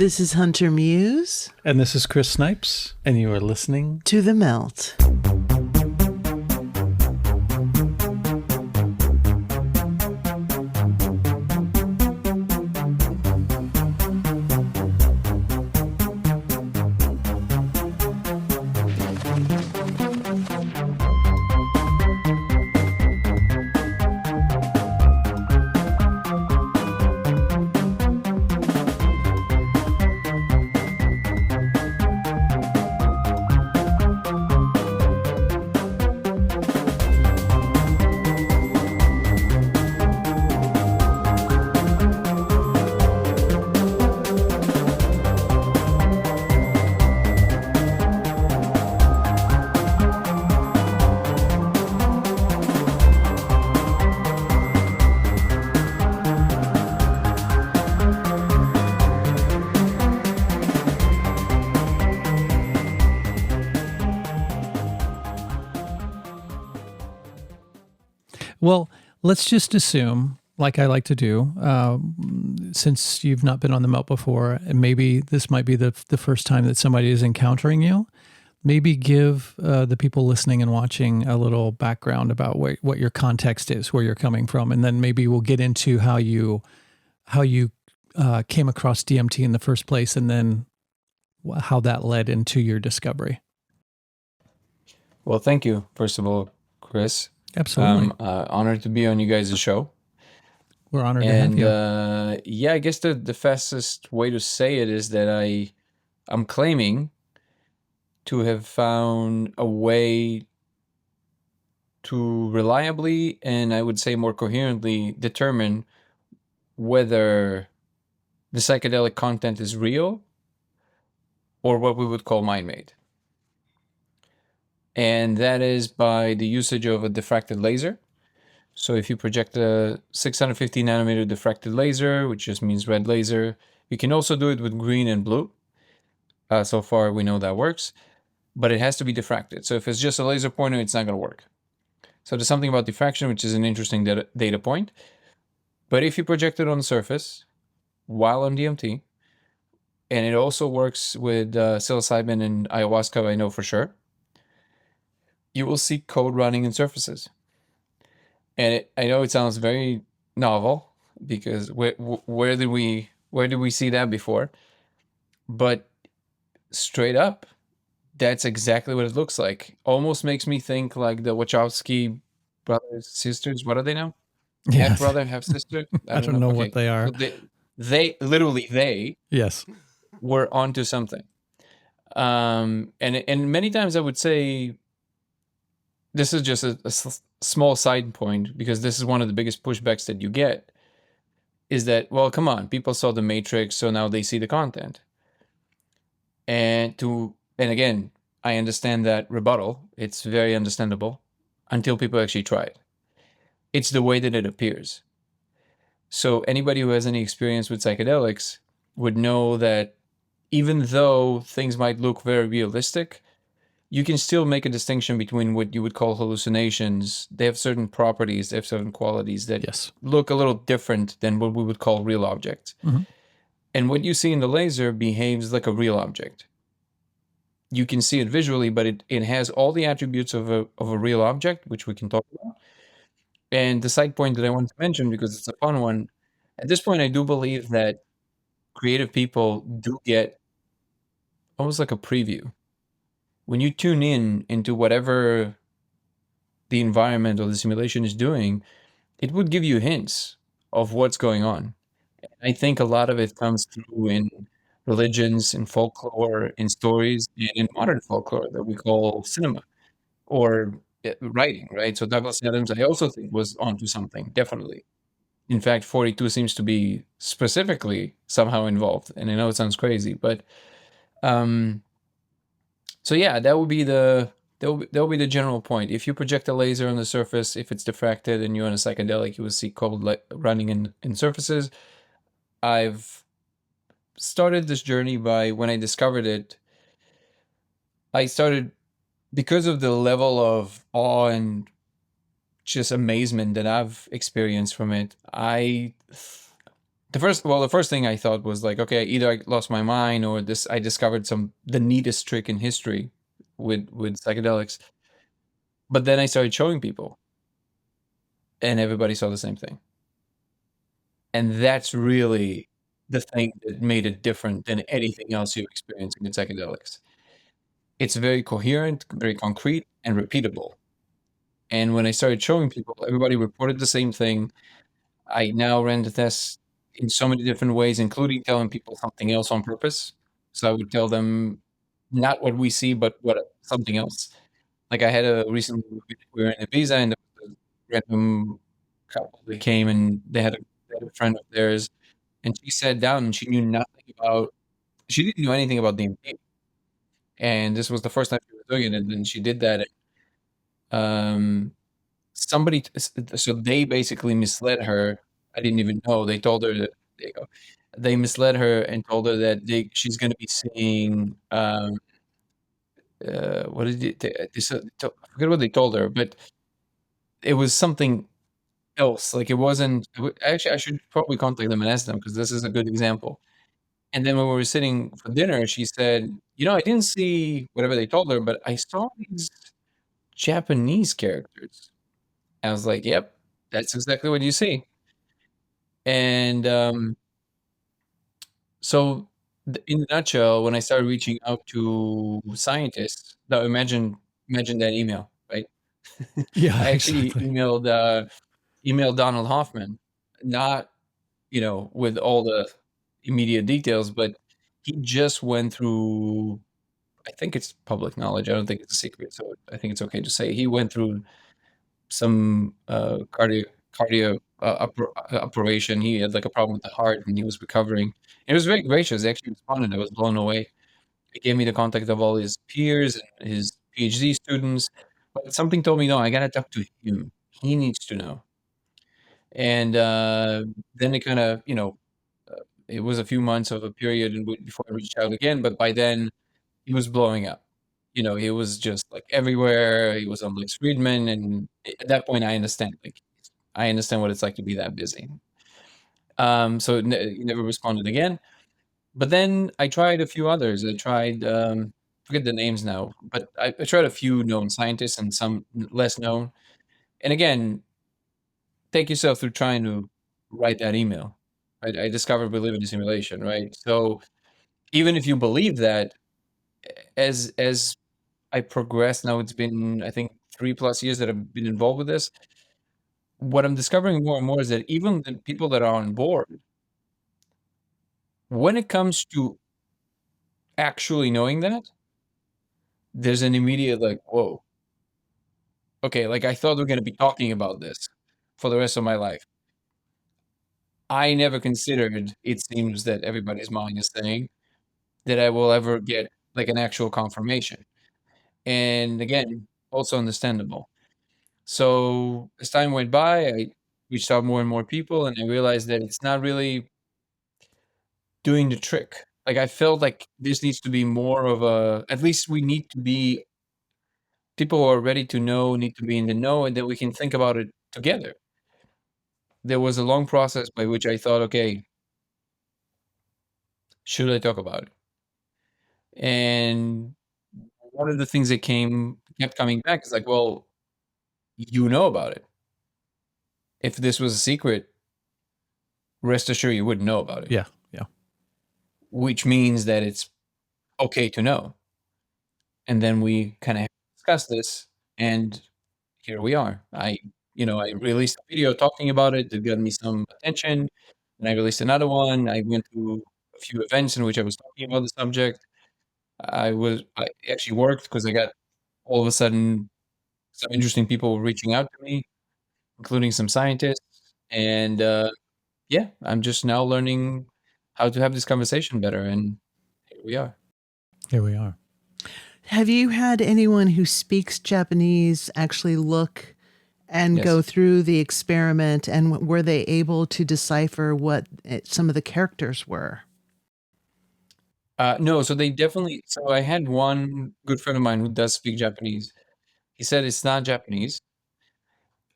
This is Hunter Muse. And this is Chris Snipes, and you are listening to The Melt. Well, let's just assume, like I like to do, since you've not been on the Melt before, and maybe this might be the first time that somebody is encountering you, maybe give the people listening and watching a little background about what your context is, where you're coming from, and then maybe we'll get into how you came across DMT in the first place, and then how that led into your discovery. Well, thank you, first of all, Chris. Absolutely. Honored to be on you guys' show. We're honored to have you. Yeah, I guess the fastest way to say it is that I'm claiming to have found a way to reliably, and I would say more coherently, determine whether the psychedelic content is real or what we would call mind-made. And that is by the usage of a diffracted laser. So if you project a 650 nanometer diffracted laser, which just means red laser, you can also do it with green and blue. So far we know that works, but it has to be diffracted. So if it's just a laser pointer, it's not going to work. So there's something about diffraction, which is an interesting data point. But if you project it on the surface while on DMT, and it also works with psilocybin and ayahuasca, I know for sure, you will see code running in surfaces. And I know it sounds very novel because where did we see that before? But straight up, that's exactly what it looks like. Almost makes me think like the Wachowski brothers, sisters. What are they now? Yes. Half brother, half sister. I don't know what they are. So they literally yes were onto something. And many times I would say, this is just a small side point, because this is one of the biggest pushbacks that you get, is that, well, come on, people saw The Matrix, so now they see the content. And again, I understand that rebuttal. It's very understandable until people actually try it. It's the way that it appears. So anybody who has any experience with psychedelics would know that even though things might look very realistic, you can still make a distinction between what you would call hallucinations. They have certain properties, they have certain qualities that look a little different than what we would call real objects. Mm-hmm. And what you see in the laser behaves like a real object. You can see it visually, but it has all the attributes of a real object, which we can talk about. And the side point that I want to mention, because it's a fun one, at this point I do believe that creative people do get almost like a preview. When you tune into whatever the environment or the simulation is doing, it would give you hints of what's going on. I think a lot of it comes through in religions, in folklore, in stories, and in modern folklore that we call cinema or writing, right? So Douglas Adams, I also think, was onto something, definitely. In fact, 42 seems to be specifically somehow involved. And I know it sounds crazy, but so yeah, that would be the general point. If you project a laser on the surface, if it's diffracted and you're on a psychedelic, you will see code running in surfaces. I've started this journey by, when I discovered it, I started, because of the level of awe and just amazement that I've experienced from it, I the first thing I thought was like, okay, either I lost my mind or this I discovered the neatest trick in history with psychedelics. But then I started showing people, and everybody saw the same thing. And that's really the thing that made it different than anything else you're experiencing with psychedelics. It's very coherent, very concrete, and repeatable. And when I started showing people, everybody reported the same thing. I now ran the tests in so many different ways, including telling people something else on purpose. So I would tell them not what we see, but what something else. Like I had a recently, we were in Ibiza, and there was a random couple that came, and they had a friend of theirs, and she sat down and she knew nothing about, she didn't know anything about DMT. And this was the first time she was doing it, and then she did that. Um, so they basically misled her. I didn't even know. They told her that there you go. They misled her and told her that she's going to be seeing what did I forget what they told her, but it was something else. Like it wasn't actually. I should probably contact them and ask them because this is a good example. And then when we were sitting for dinner, she said, "You know, I didn't see whatever they told her, but I saw these Japanese characters." I was like, "Yep, that's exactly what you see." And so, in a nutshell, when I started reaching out to scientists, now imagine that email, right? Yeah, I actually exactly. emailed Donald Hoffman, not with all the immediate details, but he just went through. I think it's public knowledge. I don't think it's a secret, so I think it's okay to say he went through some cardio operation. He had like a problem with the heart, and he was recovering. It was very gracious. He actually responded. I was blown away. He gave me the contact of all his peers and his PhD students. But something told me, no, I gotta talk to him. He needs to know. And then it kind of, it was a few months of a period before I reached out again. But by then, he was blowing up. He was just like everywhere. He was on Lex Friedman, and at that point, I understand. Like, I understand what it's like to be that busy. So he never responded again. But then I tried a few others. I tried, forget the names now, but I tried a few known scientists and some less known. And again, take yourself through trying to write that email. I discovered we live in a simulation, right? So even if you believe that, as I progress now, it's been I think 3+ years that I've been involved with this. What I'm discovering more and more is that even the people that are on board, when it comes to actually knowing that, there's an immediate like, whoa, okay, like I thought we are going to be talking about this for the rest of my life. I never considered, it seems that everybody's mind is saying, that I will ever get like an actual confirmation. And again, also understandable. So as time went by, I reached out more and more people, and I realized that it's not really doing the trick. Like I felt like this needs to be more of a, at least we need to be, people who are ready to know need to be in the know, and that we can think about it together. There was a long process by which I thought, okay, should I talk about it? And one of the things that kept coming back is like, well, you know about it. If this was a secret, rest assured you wouldn't know about it, Yeah, yeah. which means that it's okay to know. And then we kind of discussed this, and here we are. I released a video talking about it that got me some attention, and I released another one. I went to a few events in which I was talking about the subject. I actually worked because I got all of a sudden some interesting people were reaching out to me, including some scientists, and yeah, I'm just now learning how to have this conversation better, and here we are. Here we are. Have you had anyone who speaks Japanese actually look and go Yes. through the experiment, and were they able to decipher what some of the characters were? No, so they definitely. So I had one good friend of mine who does speak Japanese. He said it's not Japanese.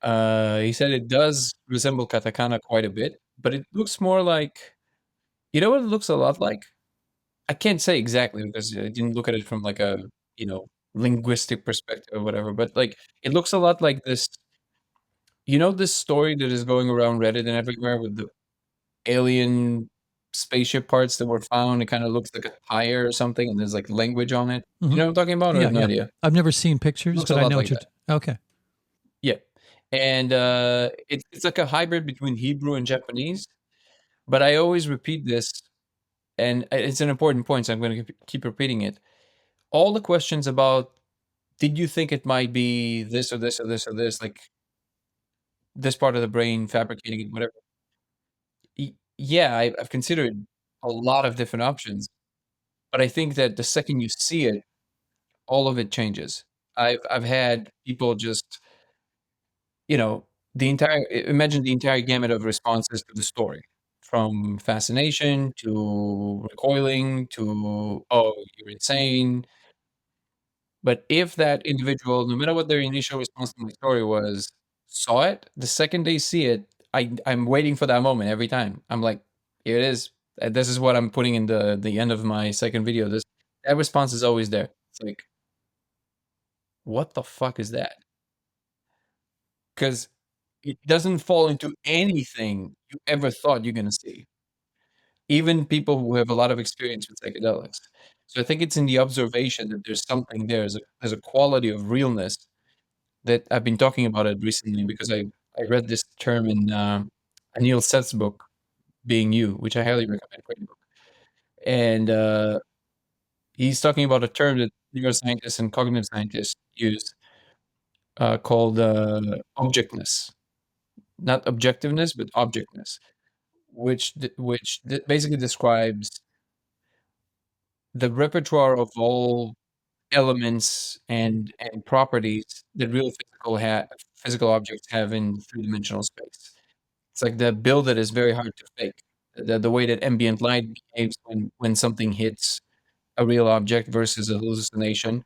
He said it does resemble katakana quite a bit. but it looks more like, you know what it looks a lot like? I can't say exactly because I didn't look at it from like a, you know, linguistic perspective or whatever, but like it looks a lot like this, you know, this story that is going around Reddit and everywhere with the alien spaceship parts that were found. It kind of looks like a tire or something, and there's like language on it. You Hmm. know what I'm talking about? Or I Yeah, have no yeah. idea. I've never seen It pictures, looks a but I lot know like what you're. that. Okay. Yeah. And it's like a hybrid between Hebrew and Japanese. But I always repeat this, and it's an important point, so I'm going to keep repeating it. All the questions about, did you think it might be this or this or this or this, like this part of the brain fabricating it, whatever. Yeah, I've considered a lot of different options, but I think that the second you see it, all of it changes. I've had people just, you know, imagine the entire gamut of responses to the story, from fascination to recoiling to, "Oh, you're insane." But if that individual, no matter what their initial response to my story was, saw it, the second they see it, I'm waiting for that moment every time. I'm like, "Here it is. This is what I'm putting in the end of my second video." That response is always there. It's like, "What the fuck is that?" Because it doesn't fall into anything you ever thought you're gonna see, even people who have a lot of experience with psychedelics. So I think it's in the observation that there's something there. There's a quality of realness that I've been talking about it recently because I read this term in Anil Seth's book, Being You, which I highly recommend. Great book. And he's talking about a term that neuroscientists and cognitive scientists use called objectness, not objectiveness, but objectness, which basically describes the repertoire of all elements and properties that real physical objects have in three-dimensional space. It's like the bill that is very hard to fake. The way that ambient light behaves when something hits a real object versus a hallucination,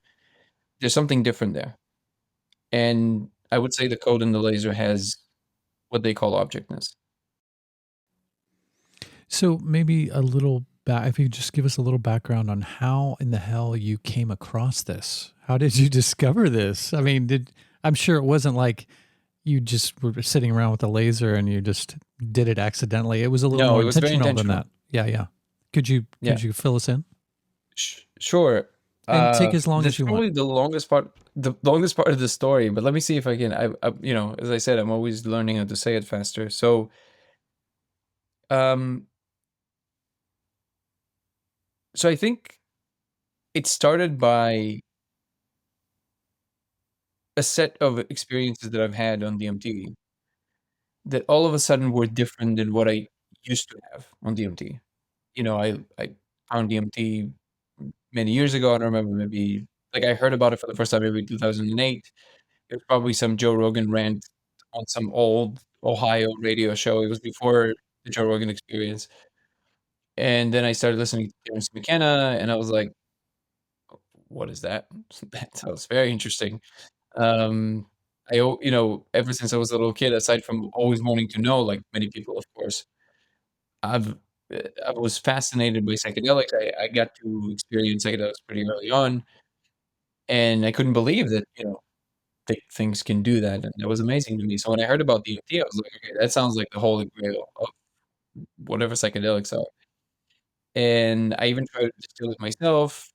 there's something different there. And I would say the code in the laser has what they call objectness. So maybe a little back, if you could just give us a little background on how in the hell you came across this. How did you discover this? I mean, I'm sure it wasn't like you just were sitting around with a laser and you just did it accidentally. It was a little No, more it was very intentional than intentional. that. Yeah, yeah. Could you Yeah, fill us in sure. and take as long That's as you want? probably the longest part of the story. But let me see if I can. You know, as I said, I'm always learning how to say it faster. Um, so I think it started by a set of experiences that I've had on DMT that all of a sudden were different than what I used to have on DMT. You know, I found DMT many years ago. I don't remember, maybe like I heard about it for the first time maybe 2008. It was probably some Joe Rogan rant on some old Ohio radio show. It was before the Joe Rogan Experience. And then I started listening to Terence McKenna, and I was like, "What is that?" That sounds very interesting. Um, you know, ever since I was a little kid, aside from always wanting to know, like many people, of course, I've I was fascinated by psychedelics. I got to experience psychedelics pretty early on, and I couldn't believe that, you know, things can do that, and that was amazing to me. So when I heard about DMT, I was like, "Okay, that sounds like the holy grail of whatever psychedelics are." And I even tried to distill it myself.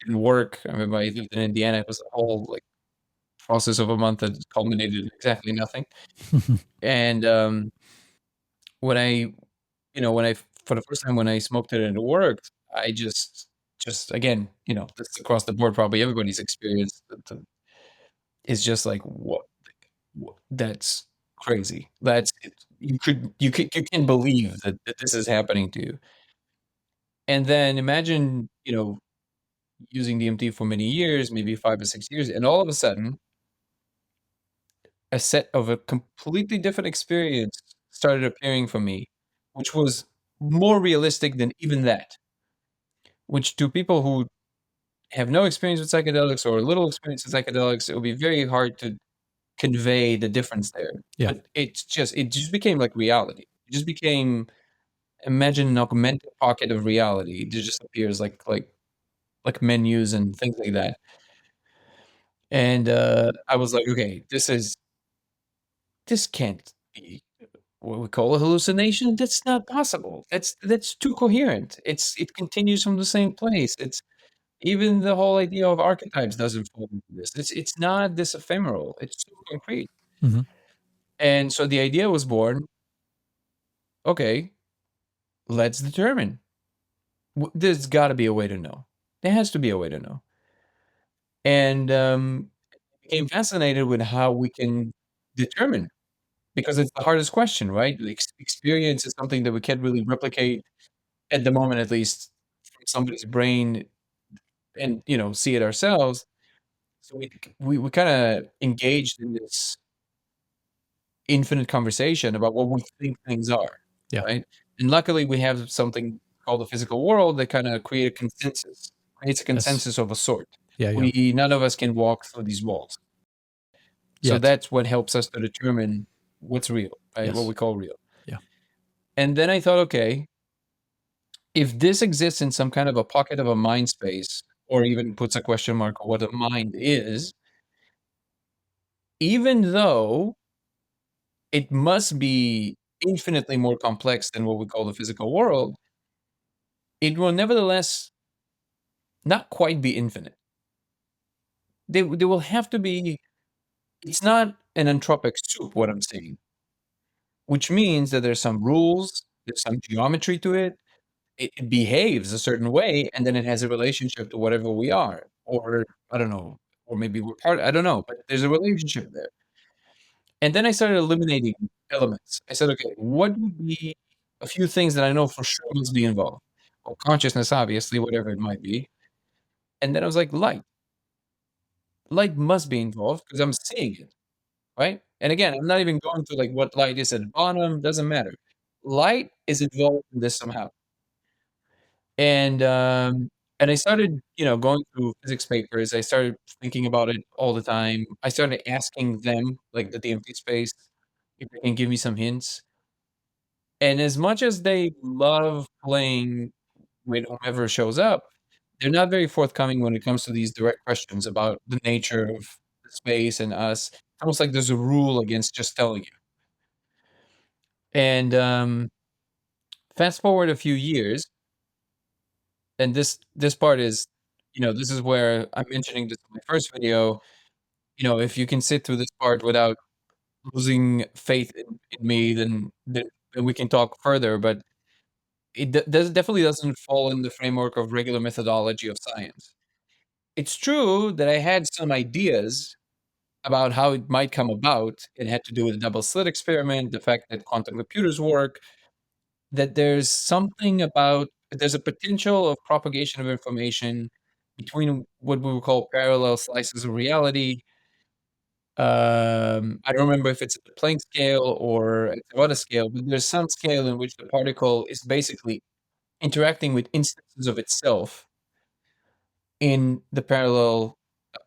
Didn't work. I remember I lived in Indiana. It was a whole, like, process of a month that culminated in exactly nothing. And, when I when I for the first time when I smoked it and it worked, I just again, you know, this is across the board, probably everybody's experience, is just like, "What? That's crazy. That's you can't believe that this is happening to you." And then imagine, you know, using DMT for many years, maybe 5 or 6 years, and all of a sudden, a set of a completely different experience started appearing for me, which was more realistic than even that, which to people who have no experience with psychedelics or little experience with psychedelics, it would be very hard to convey the difference there. Yeah. But it just became like reality. It just became, imagine an augmented pocket of reality. It just appears like menus and things like that. And I was like, okay, this can't be what we call a hallucination. That's not possible. That's too coherent. It continues from the same place. It's even the whole idea of archetypes doesn't fall into this. It's not this ephemeral. It's so concrete. Hmm. And so the idea was born. Okay, let's determine. There's got to be a way to know. There has to be a way to know. And became fascinated with how we can determine, because it's the hardest question, right? Experience is something that we can't really replicate at the moment, at least from somebody's brain, and see it ourselves. So we kind of engaged in this infinite conversation about what we think things are, Yeah. right? And luckily, we have something called the physical world that kind of create a consensus. It's a Yes. consensus of a sort. Yeah. Yeah. We None of us can walk through these walls, so Yet. that's what helps us to determine what's real, right? What Yes. we call real. Yeah. And then I thought, okay, if this exists in some kind of a pocket of a mind space, or even puts a question mark on what a mind is, even though it must be infinitely more complex than what we call the physical world, it will nevertheless not quite be infinite. There will have to be, it's not an entropic soup, what I'm saying, which means that there's some rules, there's some geometry to it. It behaves a certain way, and then it has a relationship to whatever we are, or I don't know, or maybe we're part. I don't know, but there's a relationship there. And then I started eliminating elements. I said, okay, what would be a few things that I know for sure must be involved? Well, consciousness, obviously, whatever it might be. And then I was like, light. Light must be involved because I'm seeing it, right? And again, I'm not even going to like what light is at the bottom. Doesn't matter. Light is involved in this somehow. And I started, going through physics papers. I started thinking about it all the time. I started asking them, like the DMT space, if they can give me some hints. And as much as they love playing with whomever shows up, they're not very forthcoming when it comes to these direct questions about the nature of the space and us. It's almost like there's a rule against just telling you. And fast forward a few years, and this part is, this is where I'm mentioning this in my first video. If you can sit through this part without losing faith in me, then we can talk further. But definitely doesn't fall in the framework of regular methodology of science. It's true that I had some ideas about how it might come about. It had to do with the double slit experiment, the fact that quantum computers work, that there's a potential of propagation of information between what we would call parallel slices of reality. I don't remember if it's at the Planck scale or at what a scale, but there's some scale in which the particle is basically interacting with instances of itself in the parallel,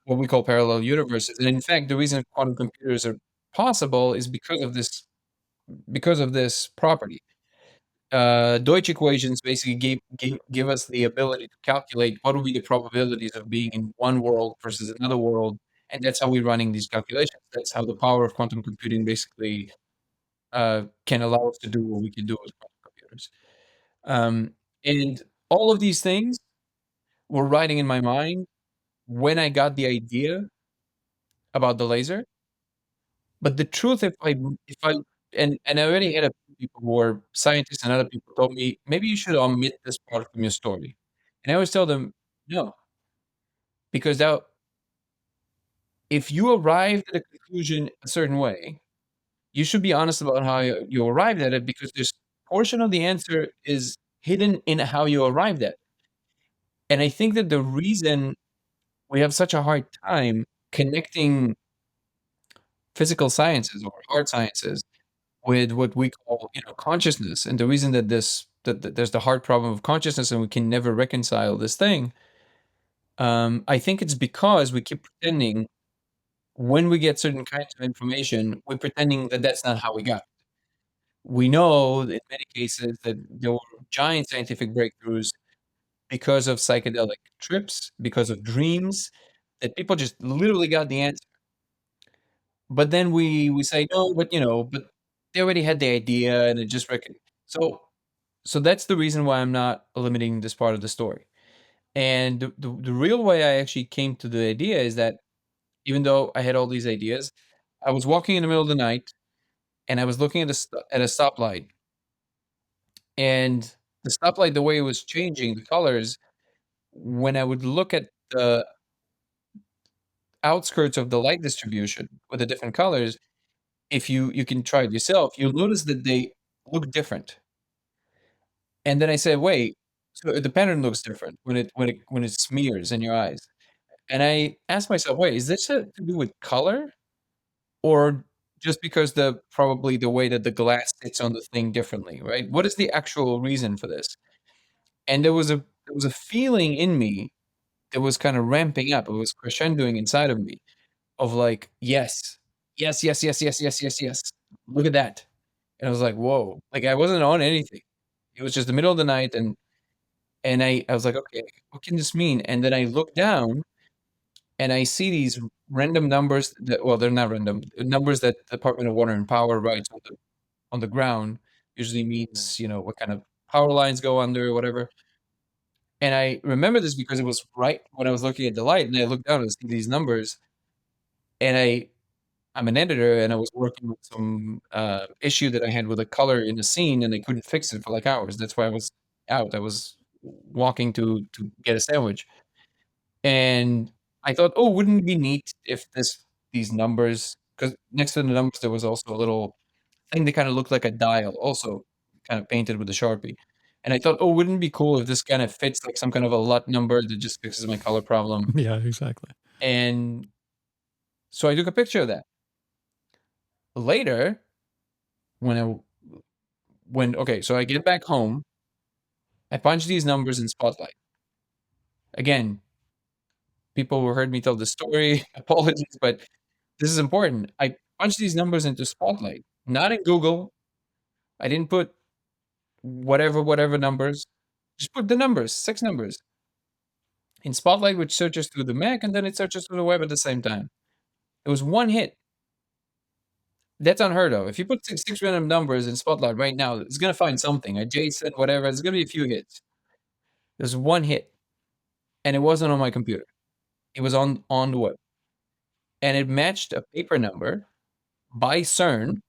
what we call parallel universes. And in fact, the reason quantum computers are possible is because of this property. Deutsch equations basically give us the ability to calculate what would be the probabilities of being in one world versus another world, and that's how we're running these calculations. That's how the power of quantum computing basically can allow us to do what we can do with quantum computers. And all of these things were riding in my mind when I got the idea about the laser. But the truth, if I and I already had a few people who were scientists and other people told me, maybe you should omit this part from your story. And I always tell them, no, because now if you arrived at a conclusion a certain way, you should be honest about how you arrived at it, because this portion of the answer is hidden in how you arrived at it. And I think that the reason we have such a hard time connecting physical sciences or hard sciences with what we call, consciousness, and the reason that there's the hard problem of consciousness and we can never reconcile this thing, I think it's because we keep pretending when we get certain kinds of information, we're pretending that that's not how we got it. We know in many cases that there were giant scientific breakthroughs because of psychedelic trips, because of dreams, that people just literally got the answer. But then we say, "No, but, but they already had the idea and it just so that's the reason why I'm not eliminating this part of the story. And the real way I actually came to the idea is that even though I had all these ideas, I was walking in the middle of the night and I was looking at a stoplight, and the stoplight, the way it was changing the colors, when I would look at the outskirts of the light distribution with the different colors, if you can try it yourself, you'll notice that they look different. And then I said, "Wait, so the pattern looks different when it smears in your eyes." And I asked myself, "Wait, is this to do with color, or just because probably the way that the glass sits on the thing differently, right? What is the actual reason for this?" And there was a feeling in me that was kind of ramping up. It was crescendoing inside of me of like, yes, yes, yes, yes, yes, yes, yes, yes. Look at that. And I was like, whoa. Like I wasn't on anything. It was just the middle of the night, and I was like, okay, what can this mean? And then I look down and I see these random numbers that, well, they're not random numbers that the Department of Water and Power writes on the ground. Usually means, what kind of power lines go under or whatever. And I remember this because it was right when I was looking at the light, and I looked down and see these numbers, and I'm an editor, and I was working with some issue that I had with a color in the scene, and I couldn't fix it for like hours. That's why I was out. I was walking to get a sandwich, and I thought, oh, wouldn't it be neat if these numbers, because next to the numbers there was also a little thing that kind of looked like a dial, also kind of painted with a Sharpie. And I thought, oh, wouldn't it be cool if this kind of fits like some kind of a LUT number that just fixes my color problem? Yeah, exactly. And so I took a picture of that. Later, when I when okay, so I get back home, I punch these numbers in Spotlight. Again, people who heard me tell the story, apologies, but this is important. I punch these numbers into Spotlight, not in Google. I didn't put whatever numbers. Just put the numbers, 6 numbers. In Spotlight, which searches through the Mac, and then it searches through the web at the same time. It was one hit. That's unheard of. If you put six random numbers in Spotlight right now, it's gonna find something, a JSON, whatever. It's gonna be a few hits. There's one hit, and it wasn't on my computer. It was on the web, and it matched a paper number by CERN.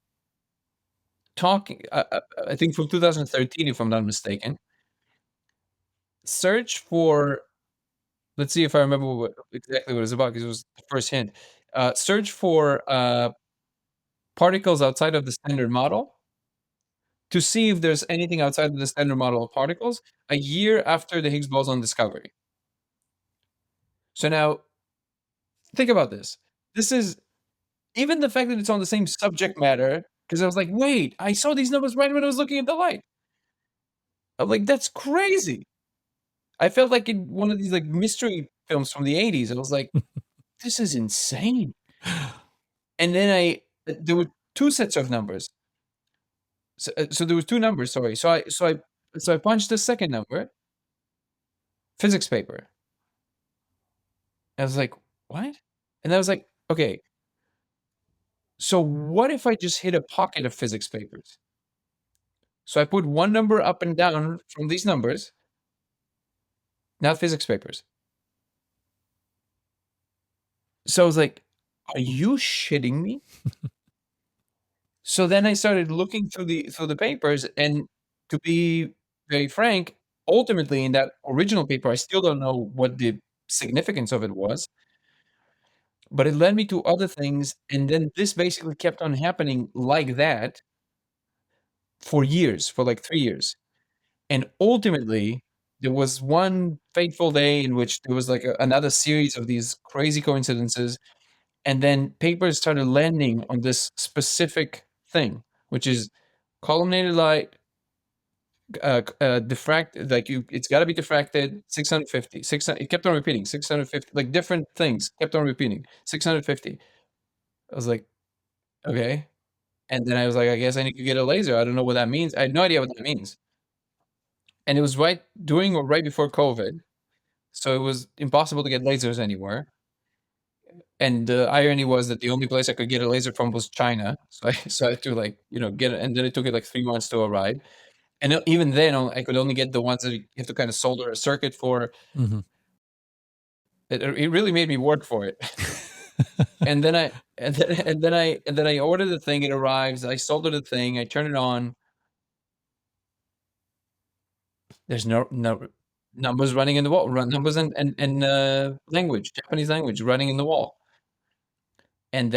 Talking, I think from 2013, if I'm not mistaken. Search for. Let's see if I remember exactly what it was about, because it was the first hint. Search for particles outside of the standard model to see if there's anything outside of the standard model of particles a year after the Higgs boson discovery. So now, think about this. This is even the fact that it's on the same subject matter, because I was like, wait, I saw these numbers right when I was looking at the light. I'm like, that's crazy. I felt like in one of these like mystery films from the 80s. I was like, this is insane. And then there were two sets of numbers. So there was two numbers, sorry. So I punched the second number, physics paper. I was like, what? And I was like, okay, so what if I just hit a pocket of physics papers? So I put one number up and down from these numbers, not physics papers. So I was like, are you shitting me? So then I started looking through the papers, and to be very frank, ultimately in that original paper, I still don't know what the significance of it was, but it led me to other things, and then this basically kept on happening like that for years, for like 3 years. And ultimately, there was one fateful day in which there was like another series of these crazy coincidences, and then papers started landing on this specific thing, which is columnated light, diffract, like it's got to be diffracted 650, 600. It kept on repeating 650, like different things kept on repeating 650. I was like, okay. And then I was like, I guess I need to get a laser. I don't know what that means. I had no idea what that means. And it was right during or right before COVID. So it was impossible to get lasers anywhere. And the irony was that the only place I could get a laser from was China. So I had to like, get it. And then it took it like 3 months to arrive. And even then, I could only get the ones that you have to kind of solder a circuit for. Hmm. It really made me work for it. And then I ordered the thing. It arrives. I solder the thing. I turn it on. There's no numbers running in the wall. Numbers and language, Japanese language running in the wall. And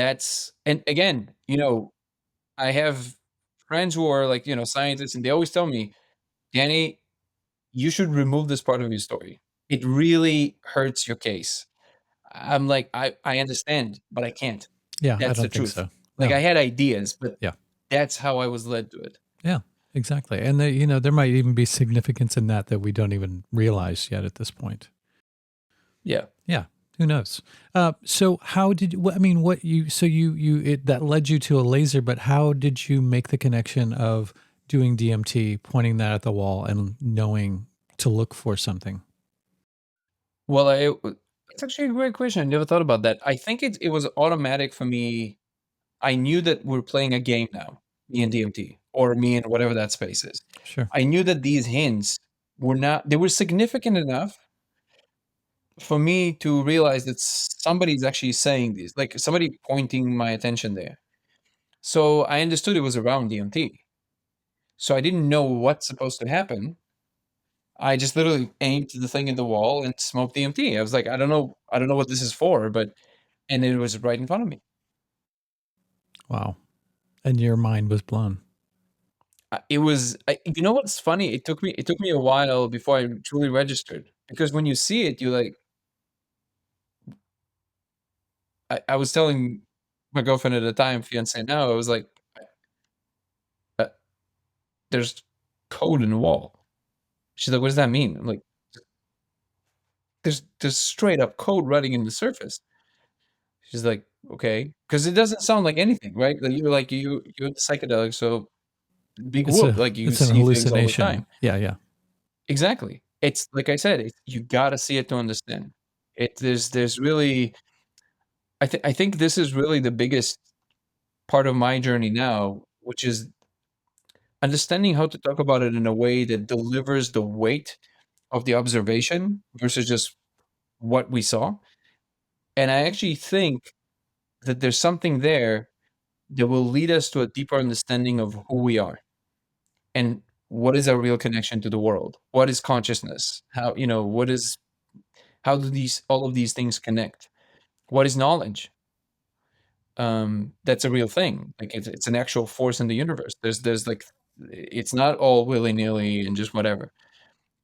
again, I have friends who are like, scientists, and they always tell me, Danny, you should remove this part of your story. It really hurts your case. I'm like, I understand, but I can't. Yeah, I That's the don't think truth. so. Like No. I had ideas, but Yeah. that's how I was led to it. Yeah, exactly. And there might even be significance in that we don't even realize yet at this point. Yeah. Yeah. Who knows? So how did I mean, what you, so that led you to a laser, but how did you make the connection of doing DMT, pointing that at the wall and knowing to look for something? Well, it's actually a great question. I never thought about that. I think it was automatic for me. I knew that we're playing a game now, me and DMT, or me and whatever that space is. Sure. I knew that these hints they were significant enough for me to realize that somebody's actually saying these, like somebody pointing my attention there. So I understood it was around DMT. So I didn't know what's supposed to happen. I just literally aimed the thing in the wall and smoked DMT. I was like, I don't know what this is for, but and it was right in front of me. Wow. And your mind was blown. It was, you know what's funny? It took me a while before I truly registered, because when you see it, you like. I was telling my girlfriend at the time, fiance now, I was like, uh, "There's code in the wall." She's like, "What does that mean?" I'm like, "There's straight up code running in the surface." She's like, "Okay," because it doesn't sound like anything, right? Like you're the psychedelic, so big whoop, like you It's an see things all the hallucination. time. Yeah, yeah. Exactly. It's like I said, you gotta see it to understand. There's really, I think this is really the biggest part of my journey now, which is understanding how to talk about it in a way that delivers the weight of the observation versus just what we saw. And I actually think that there's something there that will lead us to a deeper understanding of who we are and what is our real connection to the world. What is consciousness? How do these all of these things connect? What is knowledge? That's a real thing. Like it's an actual force in the universe. There's like, it's not all willy nilly and just whatever.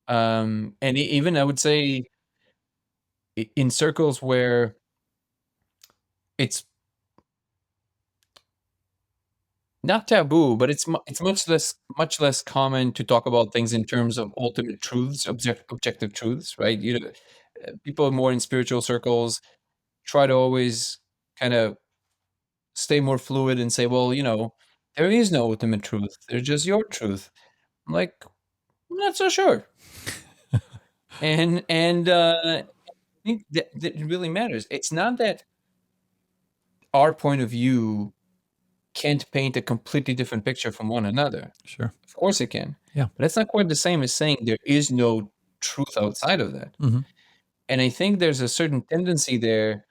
And even I would say in circles where it's not taboo, but it's much less common to talk about things in terms of ultimate truths, objective truths, right? People more in spiritual circles try to always kind of stay more fluid and say, well, there is no ultimate truth. There's just your truth. I'm like, I'm not so sure. And I think that it really matters. It's not that our point of view can't paint a completely different picture from one another. Sure. Of course it can. Yeah. But that's not quite the same as saying there is no truth outside of that. Hmm. And I think there's a certain tendency there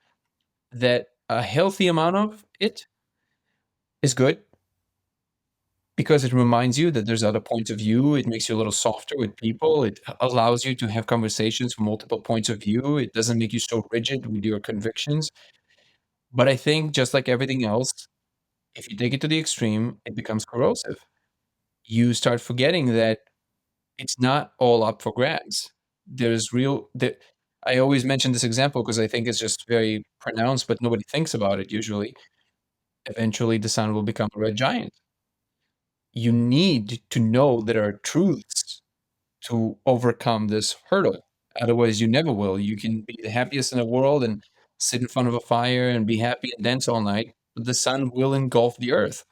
that a healthy amount of it is good because it reminds you that there's other points of view. It makes you a little softer with people. It allows you to have conversations from multiple points of view. It doesn't make you so rigid with your convictions. But I think just like everything else, if you take it to the extreme, it becomes corrosive. You start forgetting that it's not all up for grabs. There's real that I always mention this example because I think it's just very pronounced, but nobody thinks about it usually. Eventually the sun will become a red giant. You need to know there are truths to overcome this hurdle. Otherwise you never will. You can be the happiest in the world and sit in front of a fire and be happy and dance all night, but the sun will engulf the earth.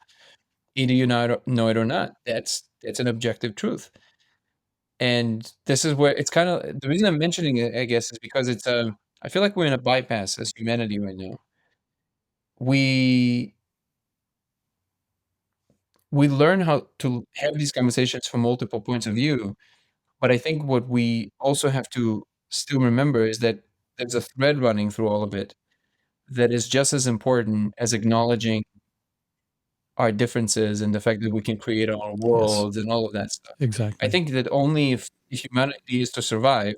either you know it or not. That's an objective truth. And this is where it's kind of the reason I'm mentioning it, I guess, is because it's I feel like we're in a bypass as humanity right now. We we learn how to have these conversations from multiple points of view, but I think what we also have to still remember is that there's a thread running through all of it that is just as important as acknowledging our differences and the fact that we can create our own Yes, worlds and all of that stuff. I exactly. think that only if humanity is to survive,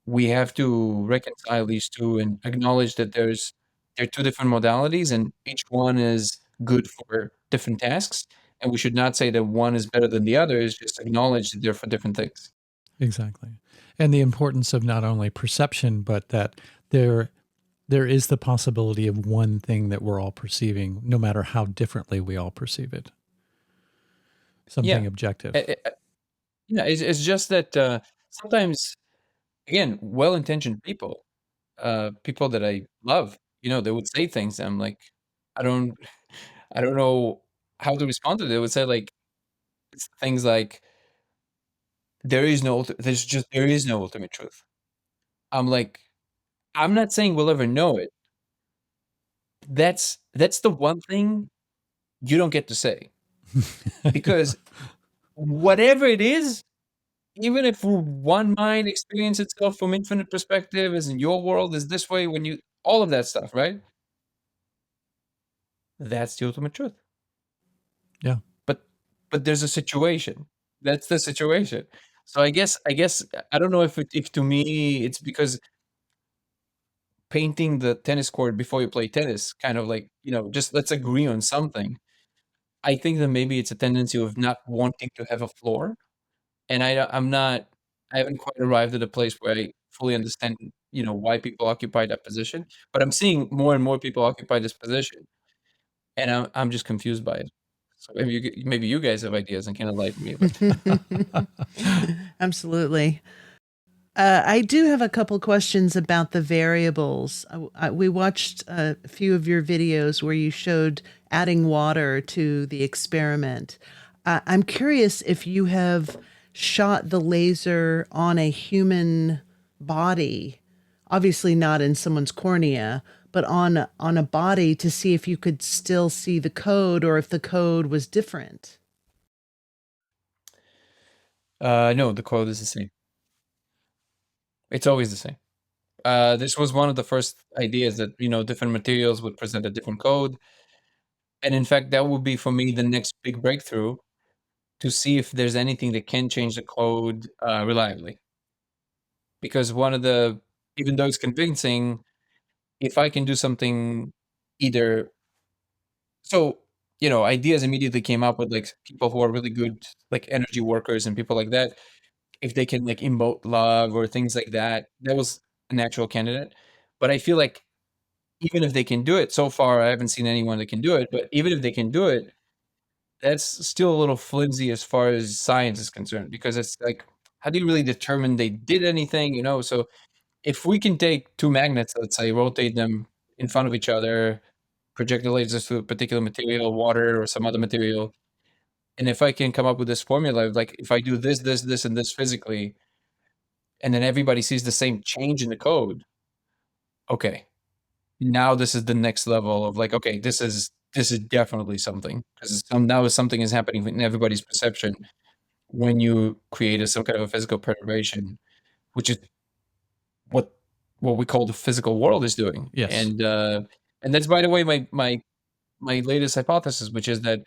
we have to reconcile these two and acknowledge that there are two different modalities and each one is good for different tasks. And we should not say that one is better than the other, is just acknowledge that they're for different things. Exactly. And the importance of not only perception, but that there there is the possibility of one thing that we're all perceiving, no matter how differently we all perceive it. Yeah. Something objective. Yeah, it's just that sometimes, again, well-intentioned people, people that I love, they would say things. And I'm like, I don't, I don't know how to respond to it. They would say like things like, there is no ultimate truth. I'm like, I'm not saying we'll ever know it. That's the one thing you don't get to say, because whatever it is, even if one mind experience itself from infinite perspective, as in your world is this way, when you all of that stuff, right? That's the ultimate truth. Yeah. But there's a situation. That's the situation. So I guess I don't know if to me it's because painting the tennis court before you play tennis, kind of like, just let's agree on something. I think that maybe it's a tendency of not wanting to have a floor, and I haven't quite arrived at a place where I fully understand, why people occupy that position, but I'm seeing more and more people occupy this position, and I'm just confused by it. So maybe you guys have ideas and can enlighten me, but Absolutely. I do have a couple questions about the variables. We watched a few of your videos where you showed adding water to the experiment. I'm curious if you have shot the laser on a human body, obviously not in someone's cornea, but on a body to see if you could still see the code or if the code was different. no, the code is the same. It's always the same. This was one of the first ideas that, different materials would present a different code. And in fact, that would be for me the next big breakthrough, to see if there's anything that can change the code reliably. Because even though it's convincing, if I can do something either, so, ideas immediately came up with like people who are really good, like energy workers and people like that. If they can like emote love or things like that, that was a natural candidate. But I feel like even if they can do it, so far I haven't seen anyone that can do it, but even if they can do it, that's still a little flimsy as far as science is concerned, because it's like, how do you really determine they did anything, So if we can take two magnets, let's say, rotate them in front of each other, project the lasers to a particular material, water or some other material, and if I can come up with this formula, like if I do this, this, this, and this physically, and then everybody sees the same change in the code, okay, now this is the next level of like, okay, this is definitely something, because now something is happening in everybody's perception when you create some kind of a physical perturbation, which is what we call the physical world is doing. Yes. And that's, by the way, my latest hypothesis, which is that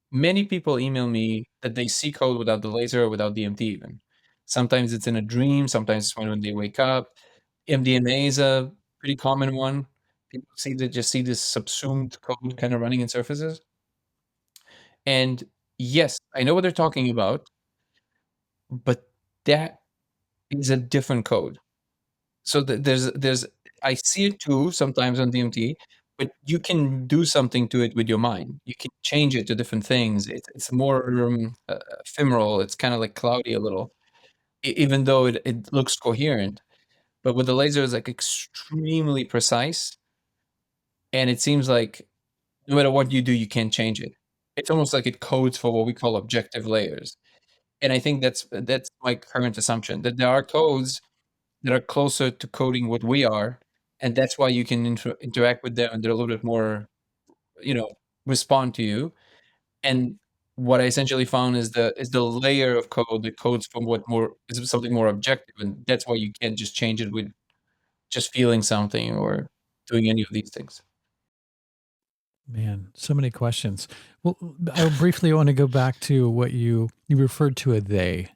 many people email me that they see code without the laser or without DMT even. Sometimes it's in a dream, sometimes it's when they wake up. MDMA is a pretty common one. People just see this subsumed code kind of running in surfaces. And yes, I know what they're talking about, but that is a different code. So there's I see it too sometimes on DMT, but you can do something to it with your mind. You can change it to different things. It's more ephemeral. It's kind of like cloudy a little, even though it looks coherent. But with the laser, it's like extremely precise, and it seems like no matter what you do, you can't change it. it's almost like it codes for what we call objective layers. And I think that's my current assumption, that there are codes that are closer to coding what we are, and that's why you can interact with them, and they're a little bit more, you know, respond to you. And what I essentially found is the layer of code that codes from what more is something more objective, and that's why you can't just change it with just feeling something or doing any of these things. Man, so many questions. Well, I briefly want to go back to what you referred to a they,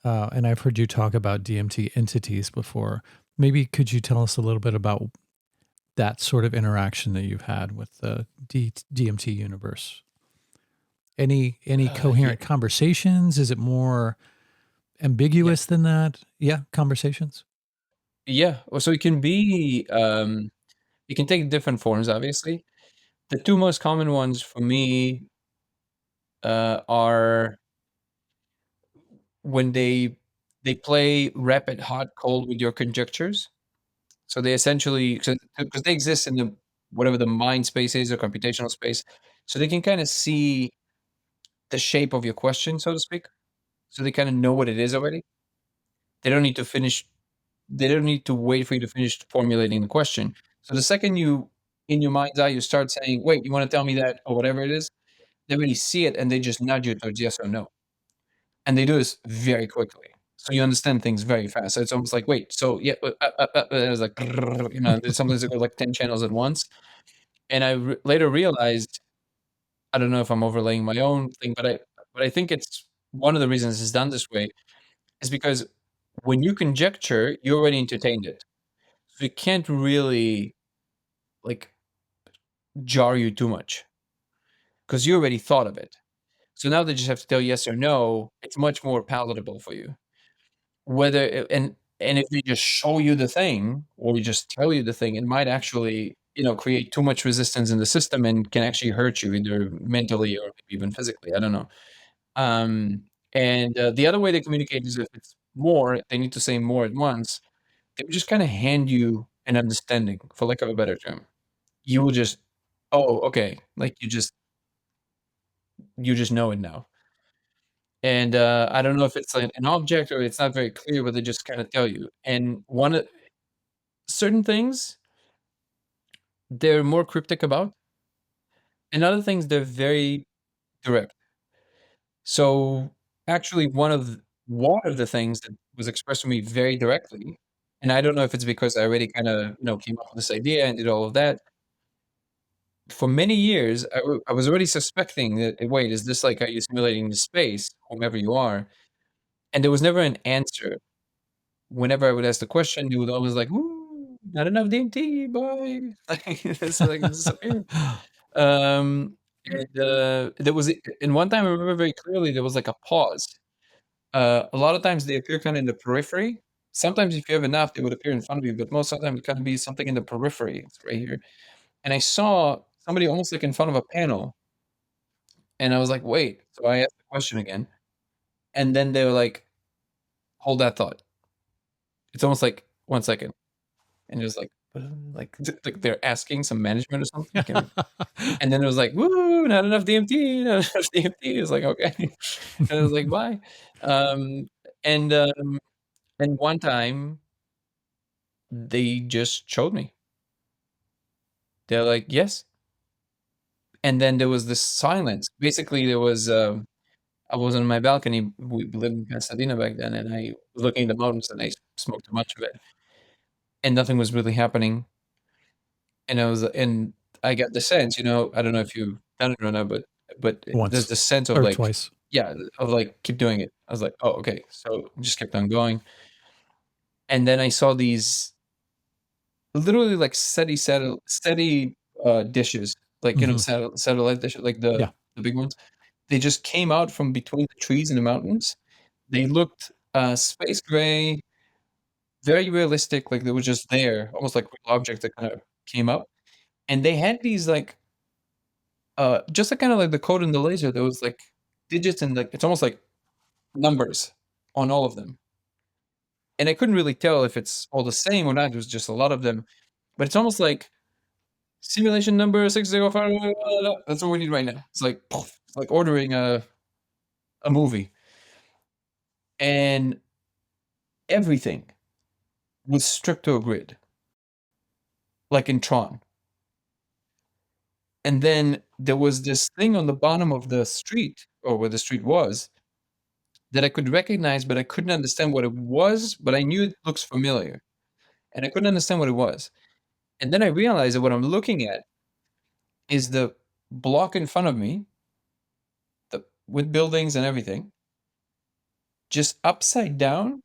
and I've heard you talk about DMT entities before. Maybe could you tell us a little bit about that sort of interaction that you've had with the DMT universe? Any Yeah, coherent conversations? Is it more yeah, ambiguous than that? Yeah, conversations. yeah. Well, so it can be, it can take different forms, obviously. The two most common ones for me are when they play rapid, hot, cold with your conjectures. So they essentially, because they exist in the whatever the mind space is or computational space, so they can kind of see the shape of your question, so to speak. So they kind of know what it is already. They don't need to finish. They don't need to wait for you to finish formulating the question. So the second you, in your mind's eye, you start saying, "Wait, you want to tell me that?" or whatever it is, they already see it and they just nudge you towards yes or no. And they do this very quickly. So you understand things very fast. So it's almost like, wait, so yeah, it was like, you know, there's sometimes it goes like 10 channels at once. And later realized, I don't know if I'm overlaying my own thing, but I think it's one of the reasons it's done this way is because when you conjecture, you already entertained it. So it can't really like jar you too much because you already thought of it. So now they just have to tell yes or no. It's much more palatable for you. Whether and if they just show you the thing or just tell you the thing, it might actually, you know, create too much resistance in the system and can actually hurt you either mentally or maybe even physically. I don't know. And the other way they communicate is if it's more, they need to say more at once. They just kind of hand you an understanding, for lack of a better term. You will just, oh, okay, like you just know it now. And I don't know if it's like an object or it's not very clear, but they just kind of tell you. And one of certain things they're more cryptic about, and other things they're very direct. So actually, one of the things that was expressed to me very directly, and I don't know if it's because I already kind of, you know, came up with this idea and did all of that. For many years, I was already suspecting that wait, is this like are you simulating the space, whomever you are? And there was never an answer. Whenever I would ask the question, he would always like, "Ooh, not enough DMT, boy." Like it's like disappear. And there was, and one time I remember very clearly there was like a pause. A lot of times they appear kind of in the periphery. Sometimes if you have enough, they would appear in front of you, but most of the time it kind of be something in the periphery. It's right here. And I saw somebody almost like in front of a panel, and I was like, "Wait." So I asked the question again, and then they were like, "Hold that thought." It's almost like 1 second, and it was like they're asking some management or something. And then it was like, "Woo, not enough DMT, not enough DMT." It was like, "Okay." And it was like, "Bye." Um, and, um, and one time, they just showed me. They're like, "Yes." And then there was this silence. Basically, there was, I was on my balcony. We lived in Pasadena back then, and I was looking at the mountains, and I smoked a bunch of it, and nothing was really happening. And I got the sense, you know, I don't know if you've done it or not, but there's Once the sense of or like, twice. yeah, of like keep doing it. I was like, oh, okay. So just kept on going, and then I saw these literally like steady dishes, like you know, Hmm. satellite dishes, like Yeah. the big ones. They just came out from between the trees in the mountains. They looked space gray, very realistic, like they were just there, almost like real objects that kind of came up. And they had these like just like kinda like the code in the laser, there was, like, digits and, like it's almost like numbers on all of them, and I couldn't really tell if it's all the same or not, it was just a lot of them, but it's almost like simulation number 605, that's what we need right now. It's like, like ordering a movie, and everything was stripped to a grid, like in Tron. And then there was this thing on the bottom of the street, or where the street was, that I could recognize, but I couldn't understand what it was, but I knew it looks familiar. And I couldn't understand what it was. And then I realized that what I'm looking at is the block in front of me, with buildings and everything, just upside down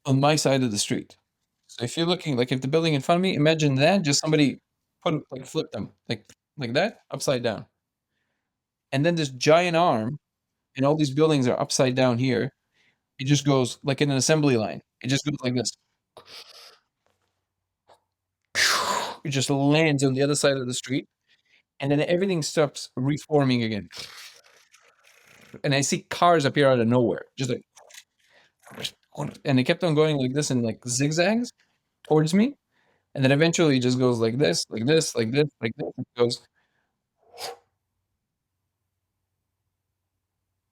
on my side of the street. So if you're looking, like if the building in front of me, imagine that, just somebody flip them, like that, upside down. And then this giant arm, and all these buildings are upside down here. It just goes like in an assembly line. It just goes like this. It just lands on the other side of the street, and then everything stops reforming again. And I see cars appear out of nowhere, just like, and it kept on going like this in like zigzags towards me, and then eventually it just goes like this, like this, like this, like this. It goes,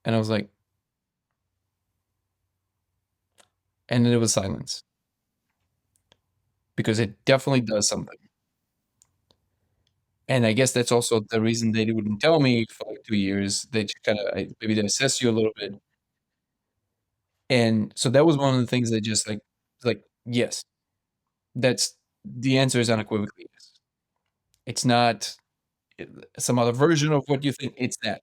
and I was like, and then it was silence, because it definitely does something. And I guess that's also the reason they wouldn't tell me for like 2 years. They just kind of maybe they assess you a little bit. And so that was one of the things that just like yes, that's the answer is unequivocally yes. It's not some other version of what you think. It's that.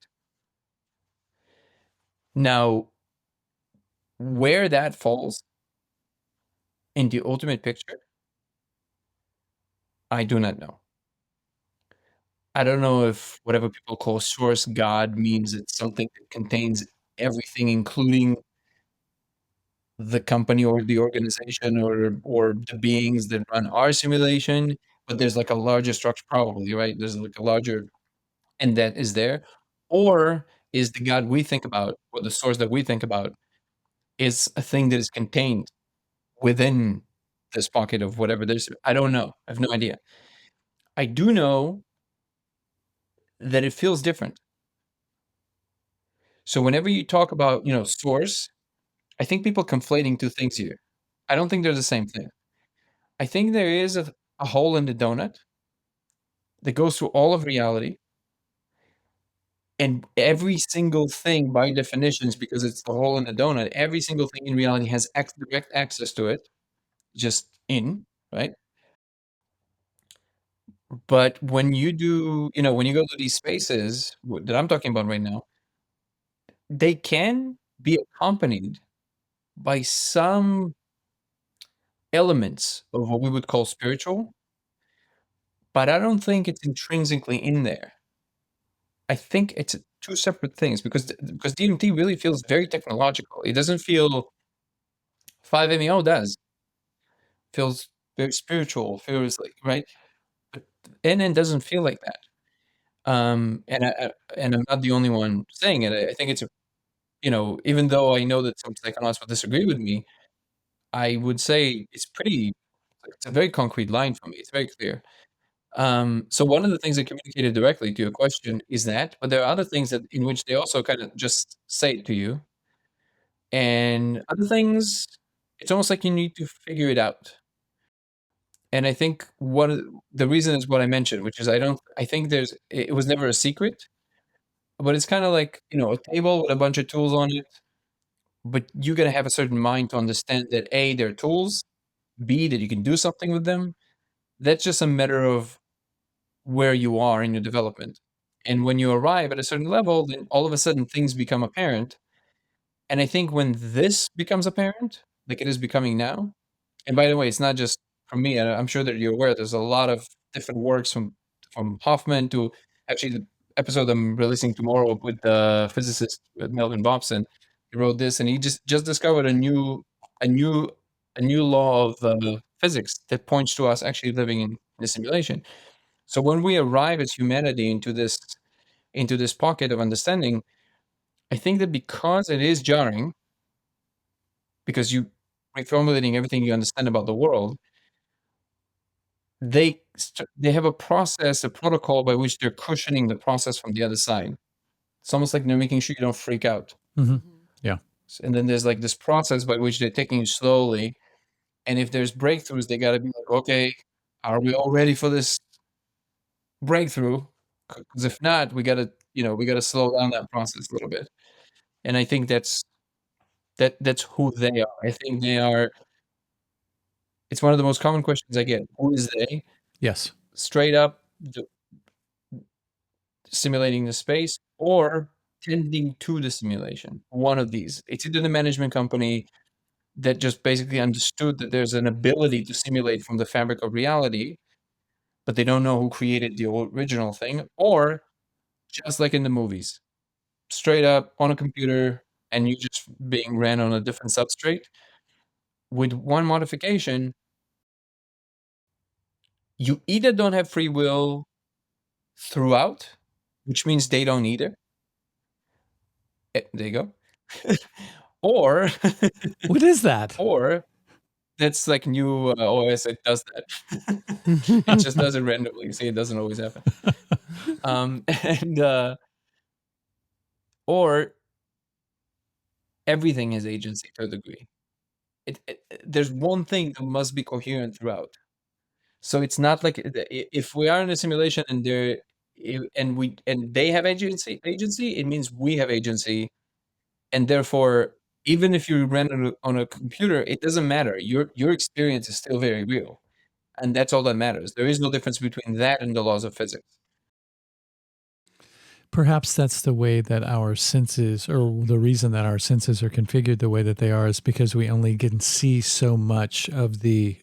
Now, where that falls in the ultimate picture, I do not know. I don't know if whatever people call source God means it's something that contains everything, including the company or the organization or the beings that run our simulation, but there's like a larger structure, probably, right? There's like a larger, and that is there. Or is the God we think about, or the source that we think about, is a thing that is contained within this pocket of whatever there's, I don't know. I have no idea. I do know that it feels different. So whenever you talk about, source, I think people conflating two things here. I don't think they're the same thing. I think there is a hole in the donut that goes through all of reality, and every single thing by definitions, because it's the hole in the donut, every single thing in reality has direct access to it, just right? But when you do, when you go to these spaces that I'm talking about right now, they can be accompanied by some elements of what we would call spiritual, but I don't think it's intrinsically in there. I think it's two separate things, because DMT really feels very technological. It doesn't feel 5-MeO does. Feels very spiritual, feels like, right? But NN doesn't feel like that. And I'm not the only one saying it. I think it's even though I know that some psychonauts will disagree with me, I would say it's a very concrete line for me. It's very clear. So one of the things that communicated directly to your question is that, but there are other things that in which they also kind of just say it to you, and other things, it's almost like you need to figure it out. And I think the reason is what I mentioned, which is I think it was never a secret, but it's kind of like, a table with a bunch of tools on it, but you got to have a certain mind to understand that A, they're tools, B, that you can do something with them. That's just a matter of where you are in your development. And when you arrive at a certain level, then all of a sudden things become apparent. And I think when this becomes apparent, like it is becoming now, and by the way, it's not just from me. I'm sure that you're aware. There's a lot of different works from Hoffman to actually the episode I'm releasing tomorrow with the physicist Melvin Bobson. He wrote this, and he just discovered a new a new law of physics that points to us actually living in a simulation. So when we arrive as humanity into this pocket of understanding, I think that because it is jarring, because you reformulating everything you understand about the world, they have a process, a protocol by which they're cushioning the process from the other side. It's almost like they're making sure you don't freak out. Yeah. And then there's like this process by which they're taking you slowly. And if there's breakthroughs, they got to be like, okay, are we all ready for this breakthrough? Because if not, we got to slow down that process a little bit. And I think that's who they are. I think they are. It's one of the most common questions I get. Who is they? Yes. Straight up simulating the space or tending to the simulation. One of these. It's either the management company that just basically understood that there's an ability to simulate from the fabric of reality, but they don't know who created the original thing, or just like in the movies, straight up on a computer and you just being ran on a different substrate. With one modification, you either don't have free will throughout, which means they don't either. There you go. Or What is that? or that's like new OS. It does that. It just does it randomly. See, it doesn't always happen. And or everything has agency to a degree. There's one thing that must be coherent throughout. So it's not like if we are in a simulation and they have agency, it means we have agency, and therefore, even if you run it on a computer, it doesn't matter. Your experience is still very real, and that's all that matters. There is no difference between that and the laws of physics. Perhaps that's the way that our senses, or the reason that our senses are configured the way that they are, is because we only can see so much of the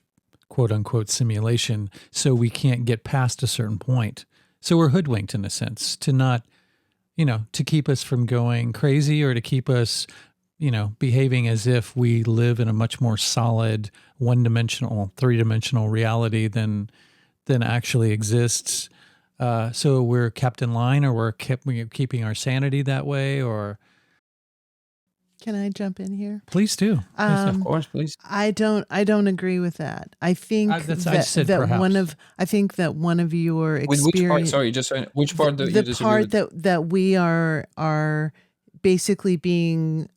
quote unquote simulation. So we can't get past a certain point. So we're hoodwinked in a sense to not, to keep us from going crazy or to keep us, behaving as if we live in a much more solid, one-dimensional, three-dimensional reality than actually exists. So we're kept in line, or we're keeping our sanity that way, or Can I jump in here? please do. Of course, please. I don't agree with that. I think I said that perhaps. I think that one of your With which part? experience, Sorry, just which part that the you disagree part with? that we are basically being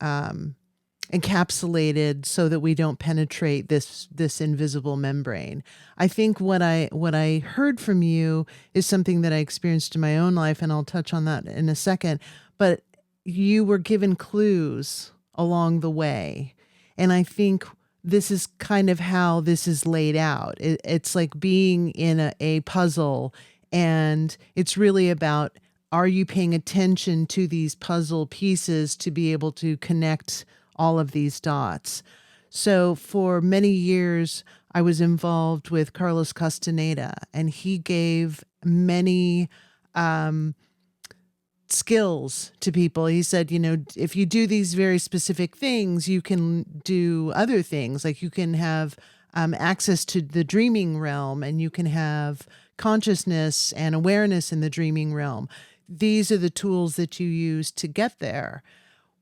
encapsulated so that we don't penetrate this invisible membrane. I think what I heard from you is something that I experienced in my own life, and I'll touch on that in a second. But you were given clues along the way, and I think this is kind of how this is laid out. It's like being in a puzzle, and it's really about, are you paying attention to these puzzle pieces to be able to connect all of these dots? So for many years, I was involved with Carlos Castaneda, and he gave many skills to people. He said, if you do these very specific things, you can do other things. Like you can have access to the dreaming realm, and you can have consciousness and awareness in the dreaming realm. These are the tools that you use to get there.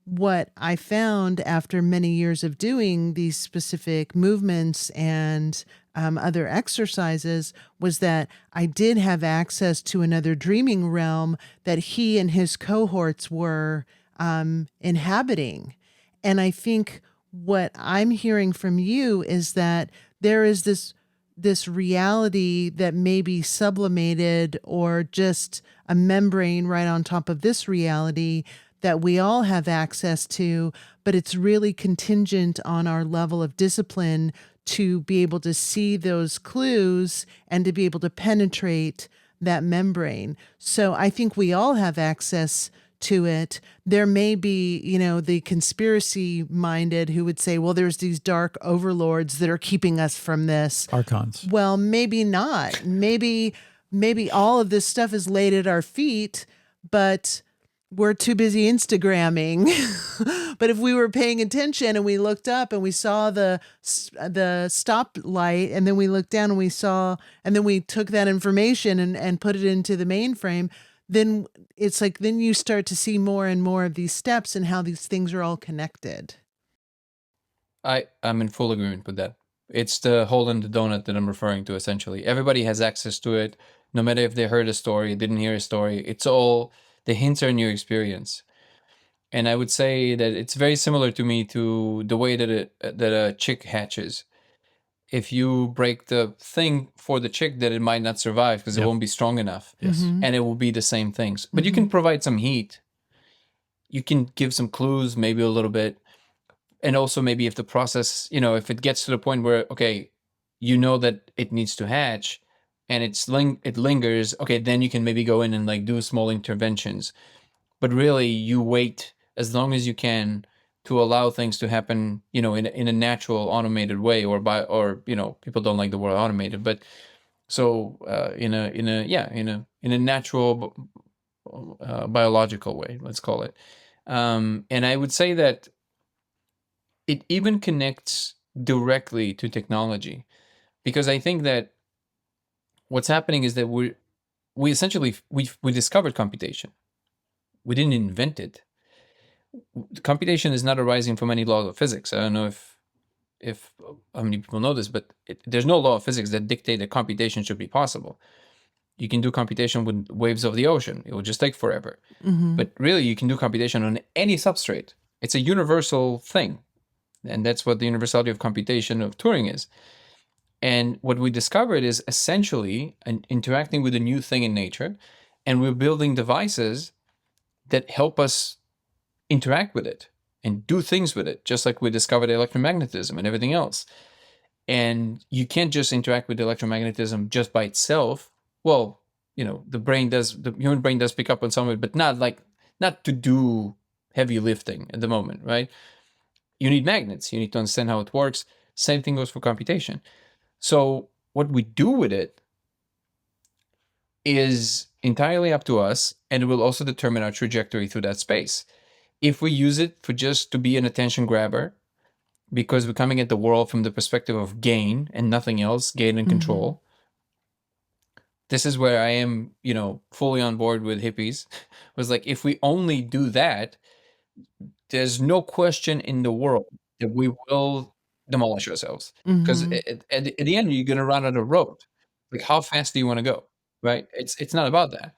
What I found after many years of doing these specific movements and other exercises was that I did have access to another dreaming realm that he and his cohorts were inhabiting. And I think what I'm hearing from you is that there is this reality that may be sublimated, or just a membrane right on top of this reality that we all have access to, but it's really contingent on our level of discipline to be able to see those clues and to be able to penetrate that membrane. So I think we all have access to it. There may be, the conspiracy minded who would say, well, there's these dark overlords that are keeping us from this. Archons. Well, maybe not. Maybe all of this stuff is laid at our feet, but we're too busy Instagramming. But if we were paying attention and we looked up and we saw the stoplight, and then we looked down and we saw, and then we took that information and put it into the mainframe, then it's like, then you start to see more and more of these steps and how these things are all connected. I'm in full agreement with that. It's the hole in the donut that I'm referring to, essentially. Everybody has access to it, no matter if they heard a story, didn't hear a story. The hints are in your experience. And I would say that it's very similar to me to the way that a chick hatches. If you break the thing for the chick, that it might not survive because it Yep. won't be strong enough. Yes. And it will be the same things. But you can provide some heat. You can give some clues, maybe a little bit. And also maybe if the process, if it gets to the point where, okay, that it needs to hatch and it lingers, okay, then you can maybe go in and like do small interventions. But really you wait as long as you can to allow things to happen, in a natural automated way, or people don't like the word automated, but so in a natural biological way, let's call it. And I would say that it even connects directly to technology, because I think that what's happening is that we essentially we discovered computation. We didn't invent it. Computation is not arising from any law of physics. I don't know if how many people know this, but there's no law of physics that dictate that computation should be possible. You can do computation with waves of the ocean. It will just take forever. But really, you can do computation on any substrate. It's a universal thing. And that's what the universality of computation of Turing is. And what we discovered is essentially interacting with a new thing in nature, and we're building devices that help us interact with it and do things with it, just like we discovered electromagnetism and everything else. And you can't just interact with electromagnetism just by itself. Well, the human brain does pick up on some of it, but not to do heavy lifting at the moment, right? You need magnets. You need to understand how it works. Same thing goes for computation. So what we do with it is entirely up to us, and it will also determine our trajectory through that space. If we use it for just to be an attention grabber, because we're coming at the world from the perspective of gain and nothing else, gain and control, this is where I am, fully on board with hippies. Was like, if we only do that, there's no question in the world that we will demolish ourselves. Because at the end, you're going to run out of road. Like, how fast do you want to go? Right? It's not about that.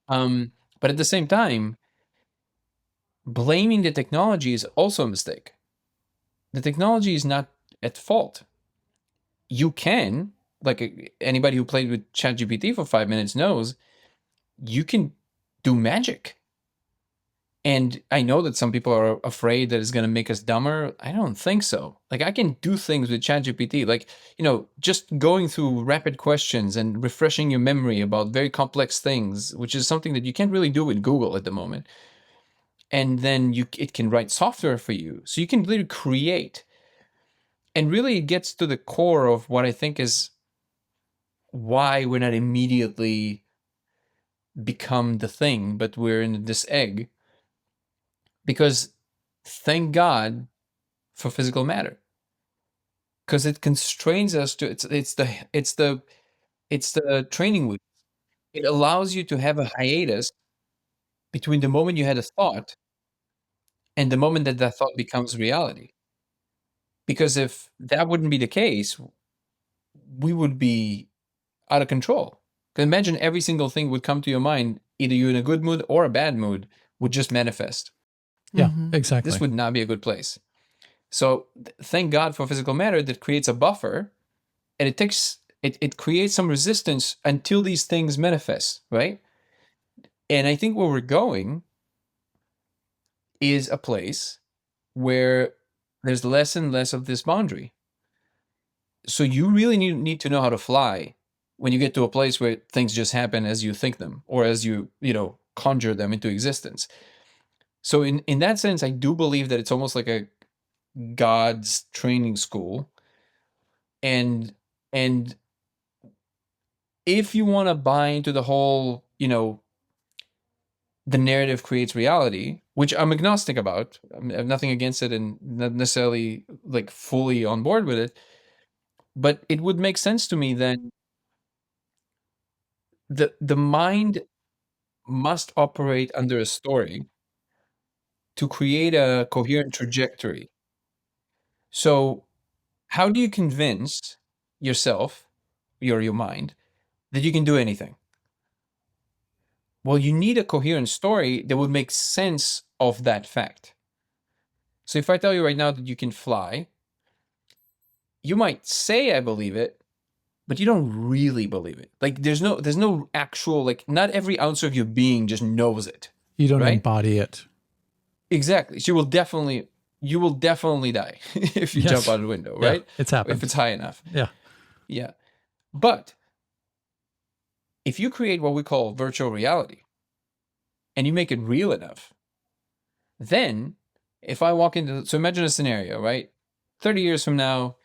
But at the same time, blaming the technology is also a mistake. The technology is not at fault. You can, like anybody who played with ChatGPT for 5 minutes knows, you can do magic. And I know that some people are afraid that it's going to make us dumber. I don't think so. Like, I can do things with ChatGPT, like, just going through rapid questions and refreshing your memory about very complex things, which is something that you can't really do with Google at the moment. And then it can write software for you. So you can literally create. And really, it gets to the core of what I think is why we're not immediately become the thing, but we're in this egg. Because thank God for physical matter, because it constrains us to it's the training wheel. It allows you to have a hiatus between the moment you had a thought and the moment that that thought becomes reality. Because if that wouldn't be the case, we would be out of control. 'Cause imagine every single thing would come to your mind, either you're in a good mood or a bad mood, would just manifest. Yeah, This exactly. would not be a good place. So thank God for physical matter that creates a buffer, and it creates some resistance until these things manifest, right? And I think where we're going is a place where there's less and less of this boundary. So you really need to know how to fly when you get to a place where things just happen as you think them, or as you conjure them into existence. So in that sense, I do believe that it's almost like a God's training school. And if you want to buy into the whole, the narrative creates reality, which I'm agnostic about. I have nothing against it and not necessarily like fully on board with it. But it would make sense to me that the mind must operate under a story to create a coherent trajectory. So how do you convince yourself, your mind, that you can do anything? Well, you need a coherent story that would make sense of that fact. So if I tell you right now that you can fly, you might say I believe it, but you don't really believe it. Like there's no actual, like, not every ounce of your being just knows it. You don't Right? embody it. Exactly. So you will definitely die if you jump Yes. out of the window, Yeah, right? it's happened. If it's high enough. Yeah. Yeah. But if you create what we call virtual reality and you make it real enough, then if I walk into, so imagine a scenario, right? 30 years from now,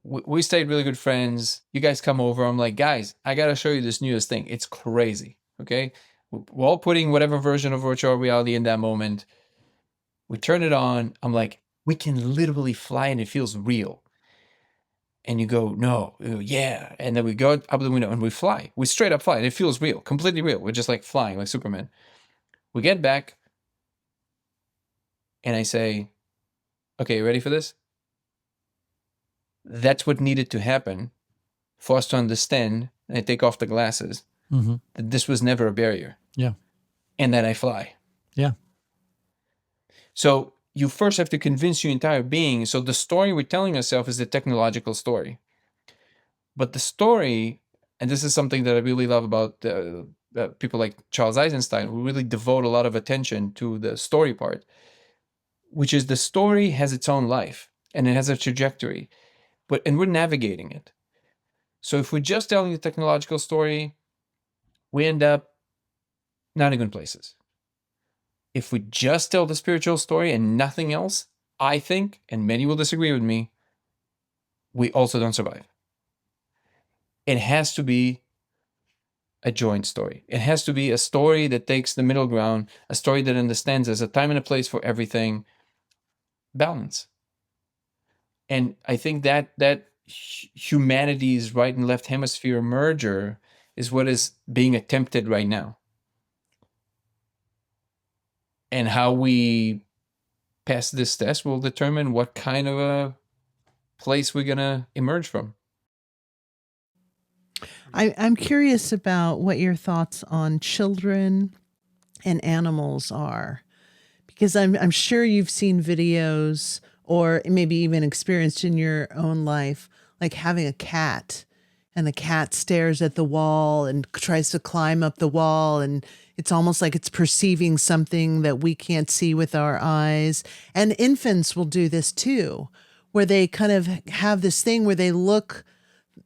we stayed really good friends. You guys come over. I'm like, guys, I got to show you this newest thing. It's crazy. Okay. We're all putting whatever version of virtual reality in that moment. We turn it on. I'm like, we can literally fly and it feels real. And you go, no, yeah. And then we go up the window and we fly. We straight up fly and it feels real, completely real. We're just like flying like Superman. We get back and I say, okay, you ready for this? That's what needed to happen for us to understand, and I take off the glasses, Mm-hmm. that this was never a barrier. Yeah. And that I fly. Yeah. So you first have to convince your entire being. So the story we're telling ourselves is the technological story. But the story, and this is something that I really love about people like Charles Eisenstein, who really devote a lot of attention to the story part, which is the story has its own life and it has a trajectory, and we're navigating it. So if we're just telling the technological story, we end up not in good places. If we just tell the spiritual story and nothing else, I think, and many will disagree with me, we also don't survive. It has to be a joint story. It has to be a story that takes the middle ground, a story that understands there's a time and a place for everything, balance. And I think that humanity's right and left hemisphere merger is what is being attempted right now. And how we pass this test will determine what kind of a place we're going to emerge from. I'm curious about what your thoughts on children and animals are, because I'm sure you've seen videos or maybe even experienced in your own life, like having a cat and the cat stares at the wall and tries to climb up the wall, and it's almost like it's perceiving something that we can't see with our eyes. And infants will do this too, where they kind of have this thing where they look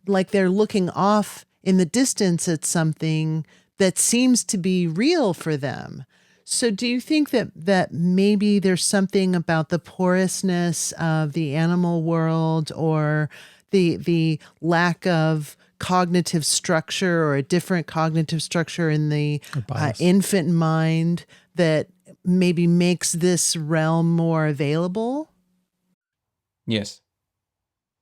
like they're looking off in the distance at something that seems to be real for them. So do you think that maybe there's something about the porousness of the animal world, or the lack of cognitive structure, or a different cognitive structure in the infant mind, that maybe makes this realm more available? Yes.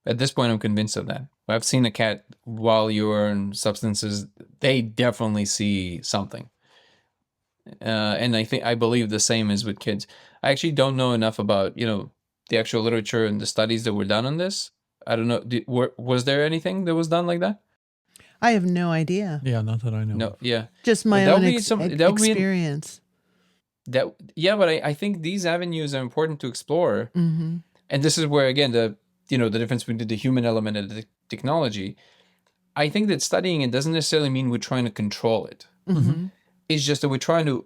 At this point, I'm convinced of that. I've seen a cat while you're on substances. They definitely see something. And I believe the same is with kids. I actually don't know enough about, the actual literature and the studies that were done on this. I don't know. Was there anything that was done like that? I have no idea. Yeah, not that I know No. of. Yeah. Just But my that would own be that would be experience. but I think these avenues are important to explore. Mm-hmm. And this is where, again, the difference between the human element and the technology. I think that studying it doesn't necessarily mean we're trying to control it. Mm-hmm. It's just that we're trying to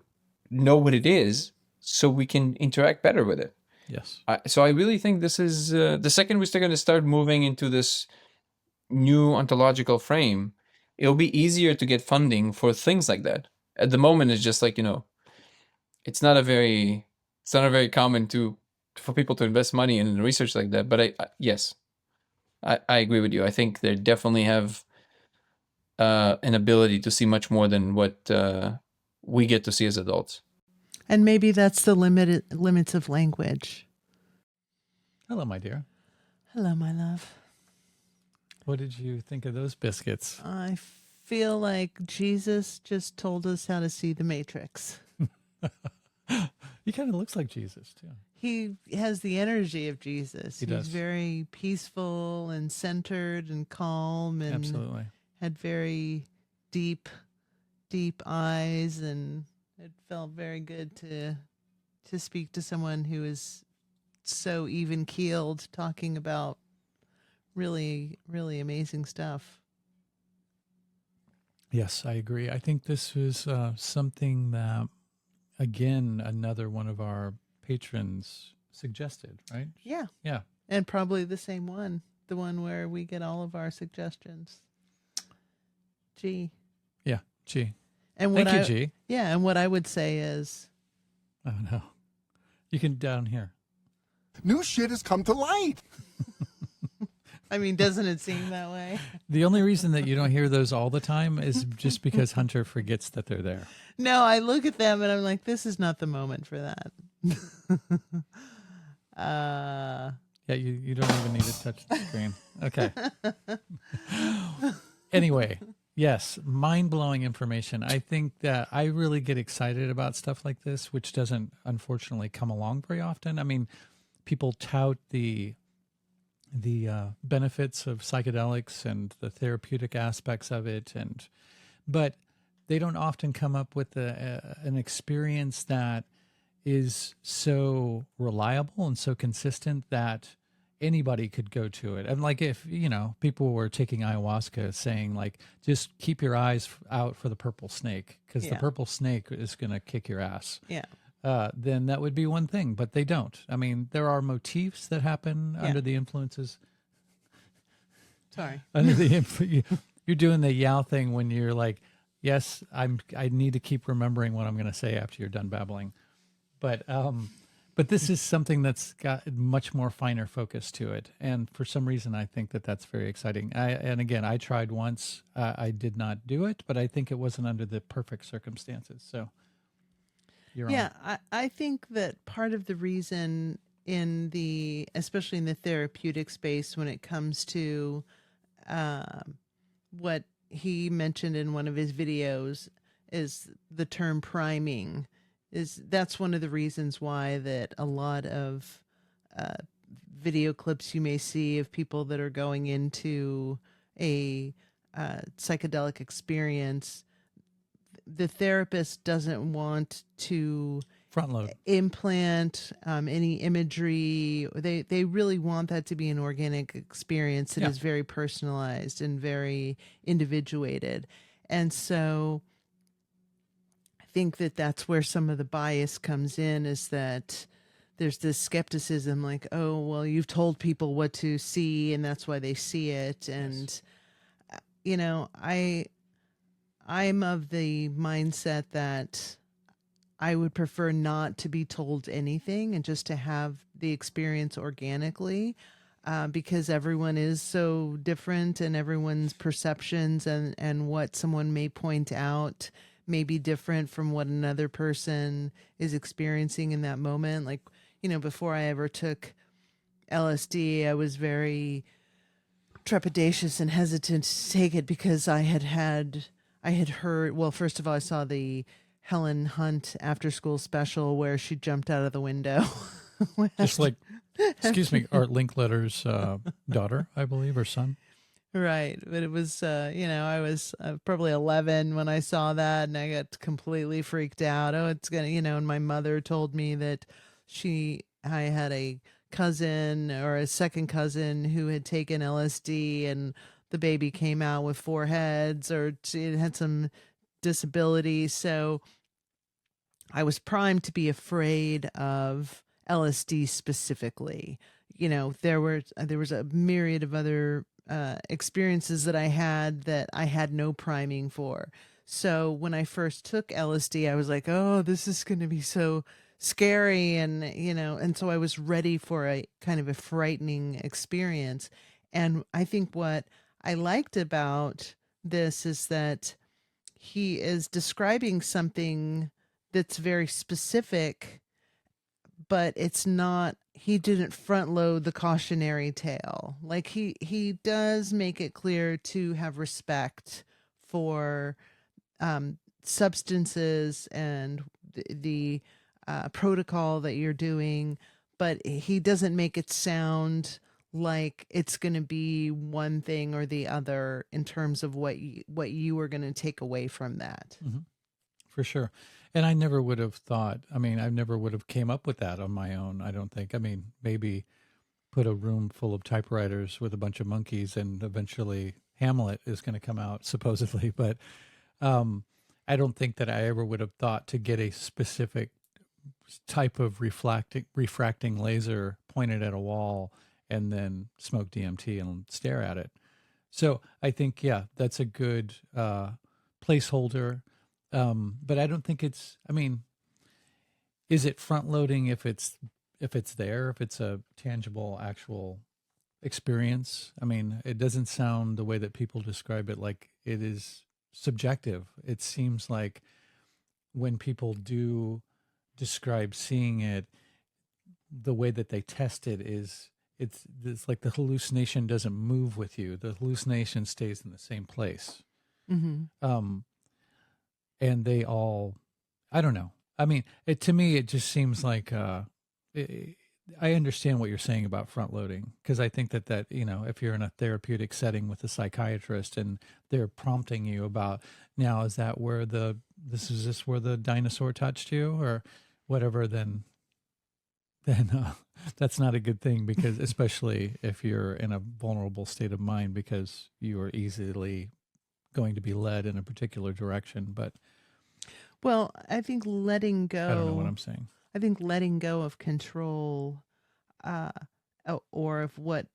know what it is so we can interact better with it. Yes. So I really think this is the second we're going to start moving into this new ontological frame, it'll be easier to get funding for things like that. At the moment, it's just like, it's not a very common for people to invest money in research like that. But yes, I agree with you. I think they definitely have an ability to see much more than what we get to see as adults. And maybe that's the limits of language. Hello, my dear. Hello, my love. What did you think of those biscuits? I feel like Jesus just told us how to see the Matrix. He kind of looks like Jesus, too. He has the energy of Jesus. He does. He's very peaceful and centered and calm, and Absolutely. had very deep deep eyes, and it felt very good to speak to someone who is so even keeled, talking about really, really amazing stuff. Yes, I agree. I think this was something that, again, another one of our patrons suggested, right? Yeah. Yeah. And probably the same one, the one where we get all of our suggestions. Gee. Yeah. Gee. And Thank you, G. yeah, and what I would say is, Oh, no. You can down here. New shit has come to light. I mean, doesn't it seem that way? The only reason that you don't hear those all the time is just because Hunter forgets that they're there. No, I look at them and I'm like, this is not the moment for that. Yeah, you don't even need to touch the screen. Okay. Anyway, yes, mind-blowing information. I think that I really get excited about stuff like this, which doesn't unfortunately come along very often. I mean, people tout the benefits of psychedelics and the therapeutic aspects of it, but they don't often come up with an experience that is so reliable and so consistent that anybody could go to it. And like, if people were taking ayahuasca, saying like, just keep your eyes out for the purple snake, because the Yeah. purple snake is going to kick your ass. Yeah. Then that would be one thing, but they don't. I mean, there are motifs that happen under the influences. Sorry. Under the you're doing the yow thing when you're like, yes, I need to keep remembering what I'm going to say after you're done babbling. But this is something that's got much more finer focus to it, and for some reason, I think that that's very exciting. And again, I tried once, I did not do it, but I think it wasn't under the perfect circumstances. So. Yeah, I think that part of the reason especially in the therapeutic space, when it comes to what he mentioned in one of his videos, is the term priming. That's one of the reasons why that a lot of video clips you may see of people that are going into a psychedelic experience, the therapist doesn't want to Front load. implant any imagery. They really want that to be an organic experience that is very personalized and very individuated. And so I think that that's where some of the bias comes in, is that there's this skepticism like, oh, well, you've told people what to see and that's why they see it. And, I'm of the mindset that I would prefer not to be told anything and just to have the experience organically, because everyone is so different and everyone's perceptions and what someone may point out may be different from what another person is experiencing in that moment. Like, before I ever took LSD, I was very trepidatious and hesitant to take it because I had heard, well, first of all, I saw the Helen Hunt after school special where she jumped out of the window. Just like, excuse me, Art Linkletter's daughter, I believe, or son. Right. But it was, I was probably 11 when I saw that, and I got completely freaked out. Oh, it's going to, and my mother told me that I had a cousin or a second cousin who had taken LSD, and the baby came out with 4 heads, or it had some disability. So I was primed to be afraid of LSD specifically. There was a myriad of other experiences that I had no priming for. So when I first took LSD, I was like, oh, this is going to be so scary. And so I was ready for a kind of a frightening experience. And I think what I liked about this is that he is describing something that's very specific, but it's not, he didn't front load the cautionary tale. Like he does make it clear to have respect for substances and the protocol that you're doing, but he doesn't make it sound like it's going to be one thing or the other in terms of what you are going to take away from that. For sure. And I never would have thought, I mean, I never would have came up with that on my own, I don't think. I mean, maybe put a room full of typewriters with a bunch of monkeys and eventually Hamlet is going to come out supposedly, but I don't think that I ever would have thought to get a specific type of refracting laser pointed at a wall and then smoke DMT and stare at it. So I think, yeah, that's a good placeholder. But I don't think it's, I mean, is it front loading if it's there, if it's a tangible, actual experience? I mean, it doesn't sound the way that people describe it like it is subjective. It seems like when people do describe seeing it, the way that they test it is it's like the hallucination doesn't move with you. The hallucination stays in the same place. Um, and they all, I don't know. I mean, to me, it just seems like I understand what you're saying about front loading, because I think that if you're in a therapeutic setting with a psychiatrist and they're prompting you about, now is that where this where the dinosaur touched you or whatever, then that's not a good thing, because especially if you're in a vulnerable state of mind, because you are easily going to be led in a particular direction. But Well, I think letting I don't know what go, I'm saying. I think letting go of control, or of what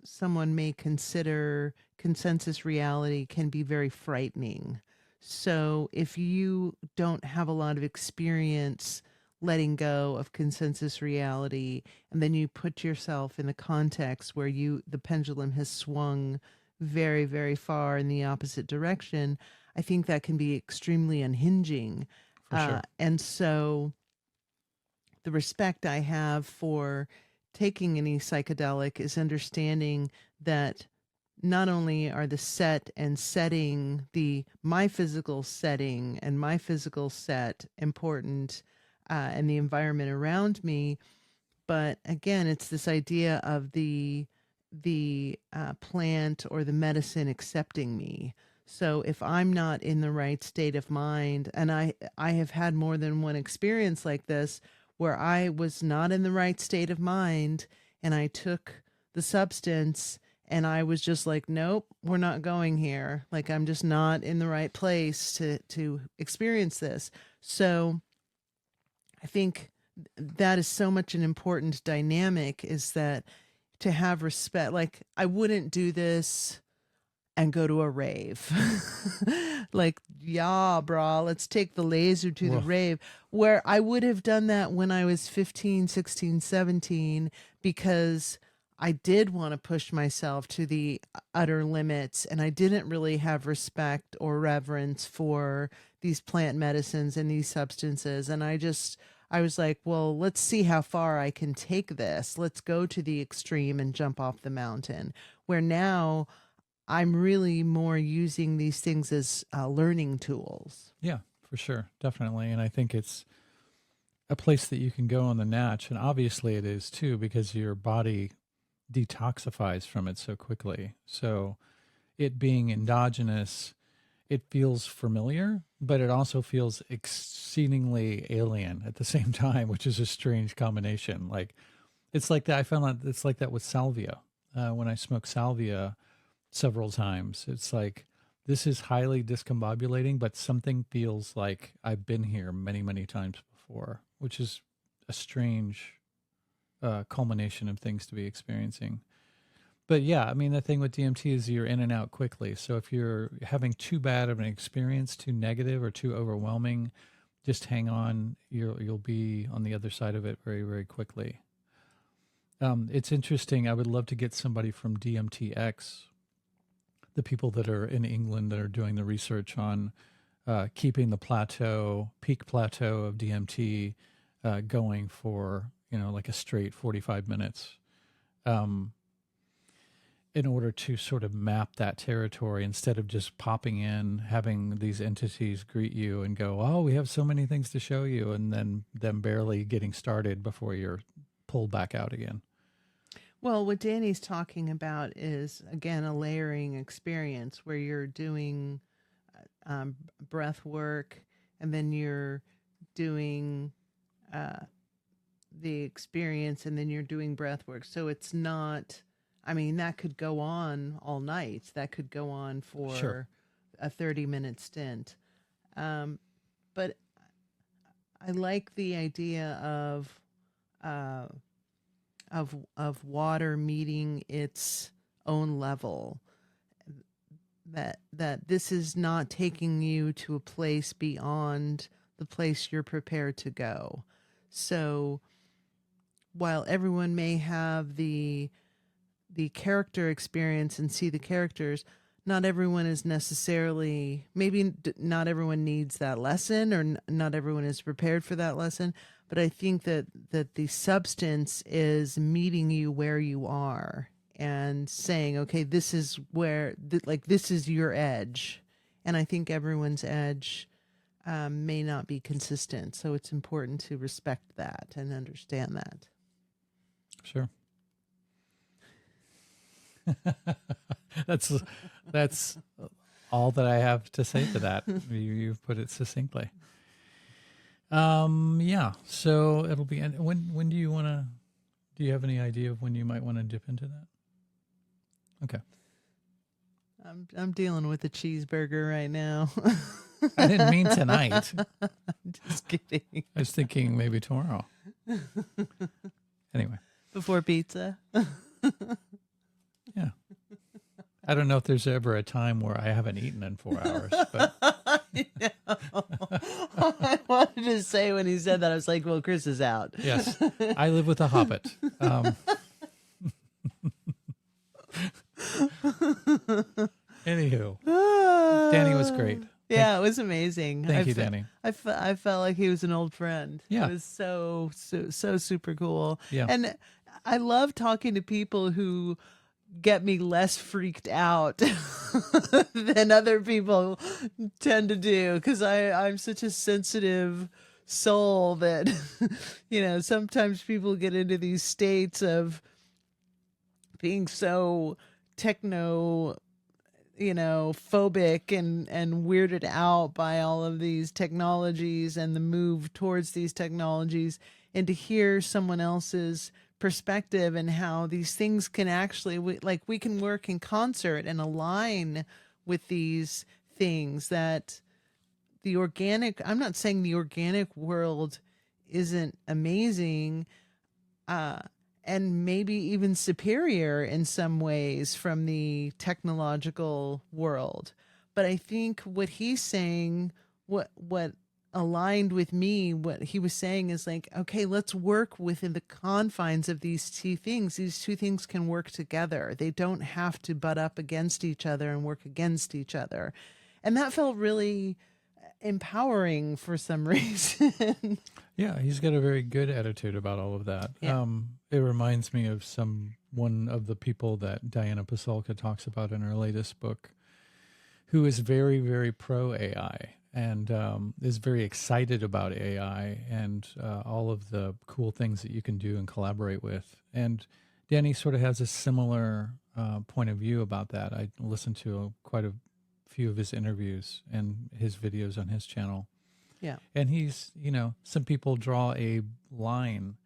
someone may consider consensus reality, can be very frightening. So if you don't have a lot of experience letting go of consensus reality, and then you put yourself in the context where the pendulum has swung very, very far in the opposite direction, I think that can be extremely unhinging. For sure. And so the respect I have for taking any psychedelic is understanding that not only are the set and setting, my physical setting and my physical set important, and the environment around me, but again, it's this idea of the plant or the medicine accepting me. So if I'm not in the right state of mind, and I have had more than one experience like this where I was not in the right state of mind and I took the substance and I was just like, nope, we're not going here. Like, I'm just not in the right place to experience this. So I think that is so much an important dynamic, is that to have respect. Like, I wouldn't do this and go to a rave. Like, yeah, brah, let's take the laser to the Woof. rave. Where I would have done that when I was 15, 16, 17, because I did want to push myself to the utter limits, and I didn't really have respect or reverence for these plant medicines and these substances. And I was like, well, let's see how far I can take this. Let's go to the extreme and jump off the mountain. Where now I'm really more using these things as learning tools. Yeah, for sure. Definitely. And I think it's a place that you can go on the natch. And obviously it is too, because your body detoxifies from it so quickly. So it being endogenous, it feels familiar, but it also feels exceedingly alien at the same time, which is a strange combination. Like, it's like that. I found out it's like that with salvia. When I smoke salvia several times, it's like, this is highly discombobulating, but something feels like I've been here many, many times before, which is a strange culmination of things to be experiencing. But yeah, I mean, the thing with DMT is you're in and out quickly. So if you're having too bad of an experience, too negative or too overwhelming, just hang on. You'll be on the other side of it very, very quickly. It's interesting. I would love to get somebody from DMTX, the people that are in England that are doing the research on keeping the peak plateau of DMT going for, like a straight 45 minutes. In order to sort of map that territory, instead of just popping in, having these entities greet you and go, oh, we have so many things to show you, and then them barely getting started before you're pulled back out again. Well, what Danny's talking about is, again, a layering experience where you're doing breath work and then you're doing the experience and then you're doing breath work. So it's not, I mean, that could go on all night. That could go on Sure. for a 30-minute stint. But I like the idea of water meeting its own level. That this is not taking you to a place beyond the place you're prepared to go. So while everyone may have the character experience and see the characters, not everyone is necessarily, maybe not everyone needs that lesson, or not everyone is prepared for that lesson. But I think that the substance is meeting you where you are and saying, okay, this is where, like, this is your edge. And I think everyone's edge may not be consistent. So it's important to respect that and understand that. Sure. That's all that I have to say to that. You've put it succinctly. Yeah. So it'll be. And when do you want to? Do you have any idea of when you might want to dip into that? Okay. I'm dealing with a cheeseburger right now. I didn't mean tonight. Just kidding. I was thinking maybe tomorrow. Anyway. Before pizza. Yeah. I don't know if there's ever a time where I haven't eaten in 4 hours, but I wanted to say when he said that, I was like, well, Chris is out. yes, I live with a hobbit. Anywho, Danny was great. Yeah, it was amazing. Thank you, Danny. I felt like he was an old friend. Yeah. It was so super cool. Yeah. And I love talking to people who get me less freaked out than other people tend to do, because I'm such a sensitive soul that sometimes people get into these states of being so techno phobic and weirded out by all of these technologies and the move towards these technologies, and to hear someone else's perspective and how these things can actually, we can work in concert and align with these things. That I'm not saying the organic world isn't amazing, and maybe even superior in some ways from the technological world. But I think what he's saying, what aligned with me, what he was saying is like, okay, let's work within the confines of these two things. These two things can work together. They don't have to butt up against each other and work against each other. And that felt really empowering for some reason. Yeah, he's got a very good attitude about all of that. Yeah. It reminds me of one of the people that Diana Pasulka talks about in her latest book, who is very, very pro AI and is very excited about AI and all of the cool things that you can do and collaborate with. And Danny sort of has a similar point of view about that. I listened to quite a few of his interviews and his videos on his channel. Yeah. And he's, some people draw a line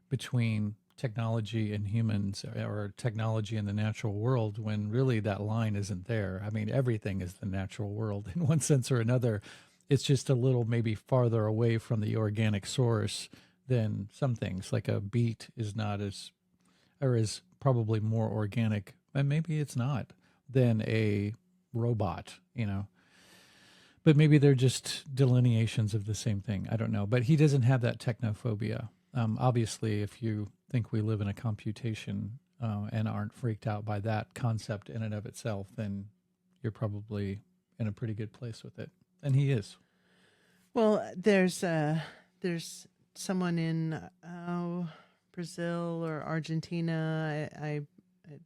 between technology and humans, or technology and the natural world, when really that line isn't there. I mean, everything is the natural world in one sense or another. It's just a little maybe farther away from the organic source than some things. Like a beet is not as, or is probably more organic, and maybe it's not, than a robot, But maybe they're just delineations of the same thing. I don't know. But he doesn't have that technophobia. Obviously, if you think we live in a computation and aren't freaked out by that concept in and of itself, then you're probably in a pretty good place with it. And he is. Well, there's someone in Brazil or Argentina. It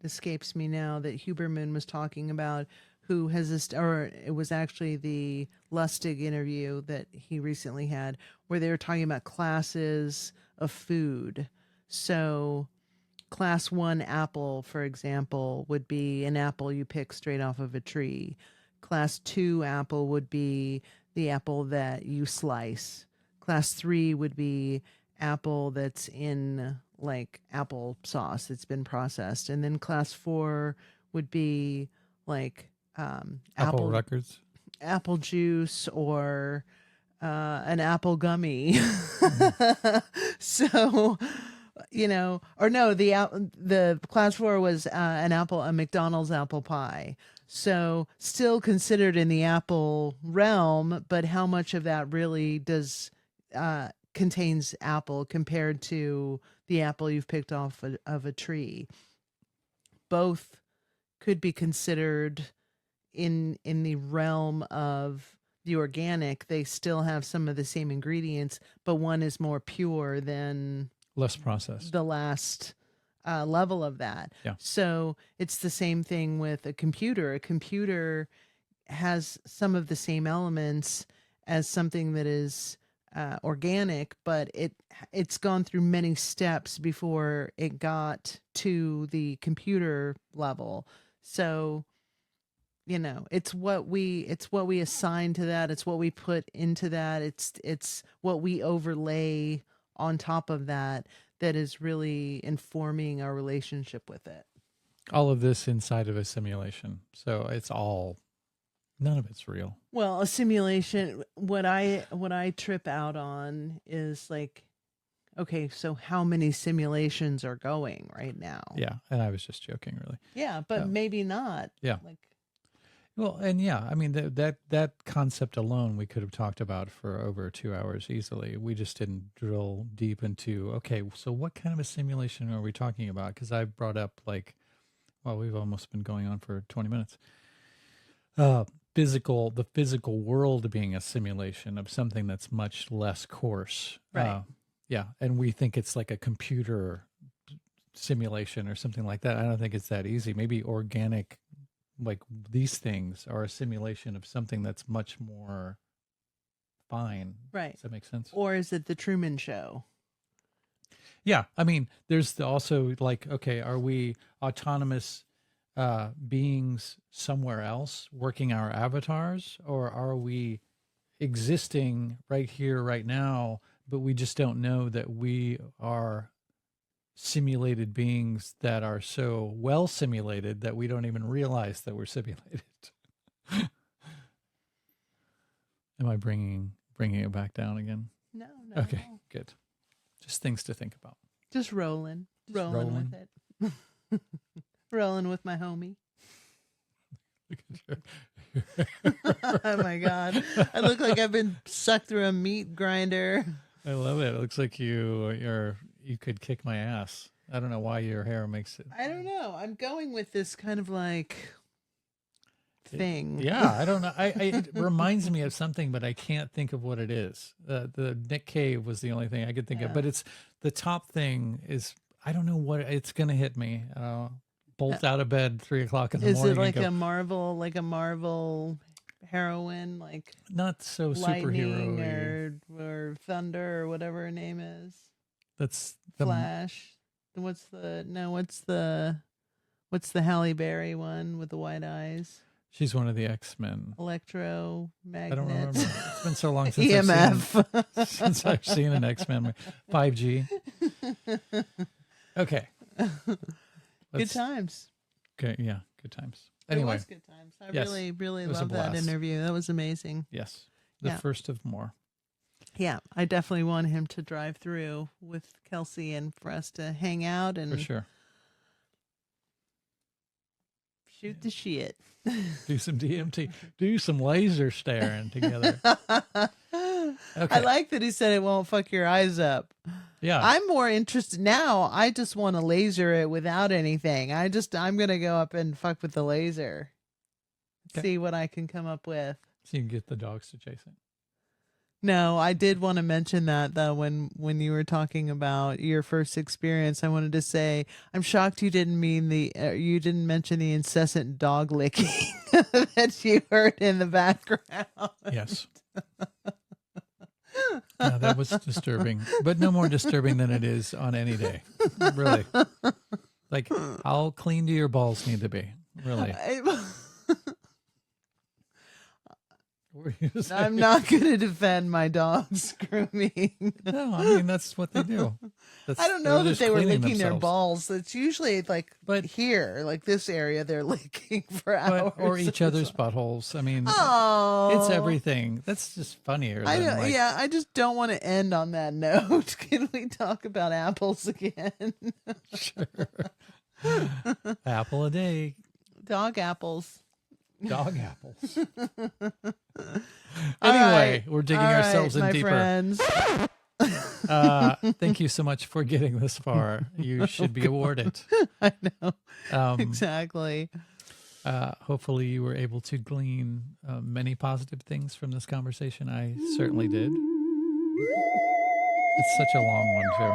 escapes me now, that Huberman was talking about, who has or it was actually the Lustig interview that he recently had, where they were talking about classes of food. So class 1 apple, for example, would be an apple you pick straight off of a tree. Class 2 apple would be the apple that you slice. Class 3 would be apple that's in like apple sauce that's been processed. And then class 4 would be like Apple records. apple juice or an apple gummy. So, or no, the class 4 was a McDonald's apple pie. So still considered in the apple realm, but how much of that really contains apple compared to the apple you've picked off of a tree? Both could be considered in the realm of the organic. They still have some of the same ingredients, but one is more pure than Less processed. the last level of that. Yeah. So it's the same thing with a computer. A computer has some of the same elements as something that is organic, but it's gone through many steps before it got to the computer level. So it's what we assign to that. It's what we put into that. It's what we overlay on top of that is really informing our relationship with it. All of this inside of a simulation. So none of it's real. Well, a simulation, what I trip out on is like, okay, so how many simulations are going right now? Yeah. And I was just joking, really. Yeah, but maybe not. Yeah. Like, Well, and yeah, I mean, that concept alone we could have talked about for over 2 hours easily. We just didn't drill deep into, okay, so what kind of a simulation are we talking about? Because I brought up we've almost been going on for 20 minutes. The physical world being a simulation of something that's much less coarse. Right. Yeah. And we think it's like a computer simulation or something like that. I don't think it's that easy. Maybe organic, like these things, are a simulation of something that's much more fine. right. Does that make sense? Or is it the Truman Show? Yeah. I mean, there's also like, okay, are we autonomous beings somewhere else working our avatars, or are we existing right here, right now, but we just don't know that we are simulated beings that are so well simulated that we don't even realize that we're simulated? Am I bringing it back down again? No. Okay, good. Just things to think about. Just rolling rolling. with it. Rolling with my homie. Oh my God. I look like I've been sucked through a meat grinder. I love it. It looks like you could kick my ass. I don't know why your hair makes it. I don't know. I'm going with this kind of like thing. Yeah, I don't know. It reminds me of something, but I can't think of what it is. The Nick Cave was the only thing I could think of, but it's the top thing is, I don't know what it's going to hit me. Bolt out of bed 3 o'clock in the morning. Is it like a Marvel heroine, like not so lightning superhero or thunder or whatever her name is? That's Flash. What's the Halle Berry one with the white eyes? She's one of the X-Men. Electromagnet. I don't remember. It's been so long since EMF. since I've seen an X-Men. 5G. Okay. Good times. Okay, yeah, good times. Anyway, It was good times. I yes, really it was a loved that blast. interview. That was amazing. yes, the first of more. Yeah, I definitely want him to drive through with Kelsey and for us to hang out and For sure. shoot the shit. Do some DMT. Do some laser staring together. Okay. I like that he said it won't fuck your eyes up. Yeah. I'm more interested now. I just want to laser it without anything. I'm going to go up and fuck with the laser. Okay. See what I can come up with. So you can get the dogs to chase it. No, I did want to mention that though when you were talking about your first experience. I wanted to say I'm shocked you didn't mention the incessant dog licking that you heard in the background. Yes. Yeah, that was disturbing, but no more disturbing than it is on any day. Really. Like, how clean do your balls need to be? Really. I'm not going to defend my dog's grooming. No, I mean, that's what they do. I don't know they're that just they were cleaning licking their themselves. balls. It's usually like But- here, like this area, they're licking for hours. Or each other's buttholes. I mean, Oh, it's everything. That's just funnier. I than don't, like, yeah, I just don't want to end on that note. Can we talk about apples again? apple a day, Dog apples. dog apples. All Anyway, right. we're digging All ourselves right, in my deeper. Friends. Thank you so much for getting this far. You should be awarded. I know. Um, Exactly. Hopefully, you were able to glean many positive things from this conversation. I certainly did. It's such a long one, too.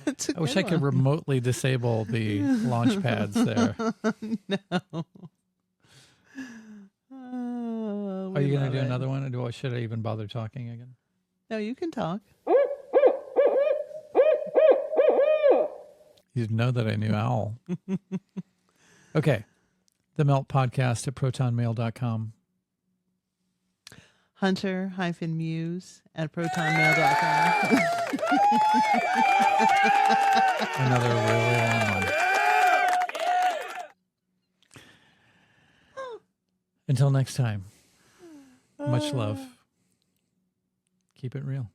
It's a I wish good I could one. remotely disable the launch pads there. No. Are you going to do another one, or should I even bother talking again? No, you can talk. You know that I knew owl. Okay. The Melt Podcast at protonmail.com. Hunter-Muse at protonmail.com. Another really long one. Until next time, much love. Keep it real.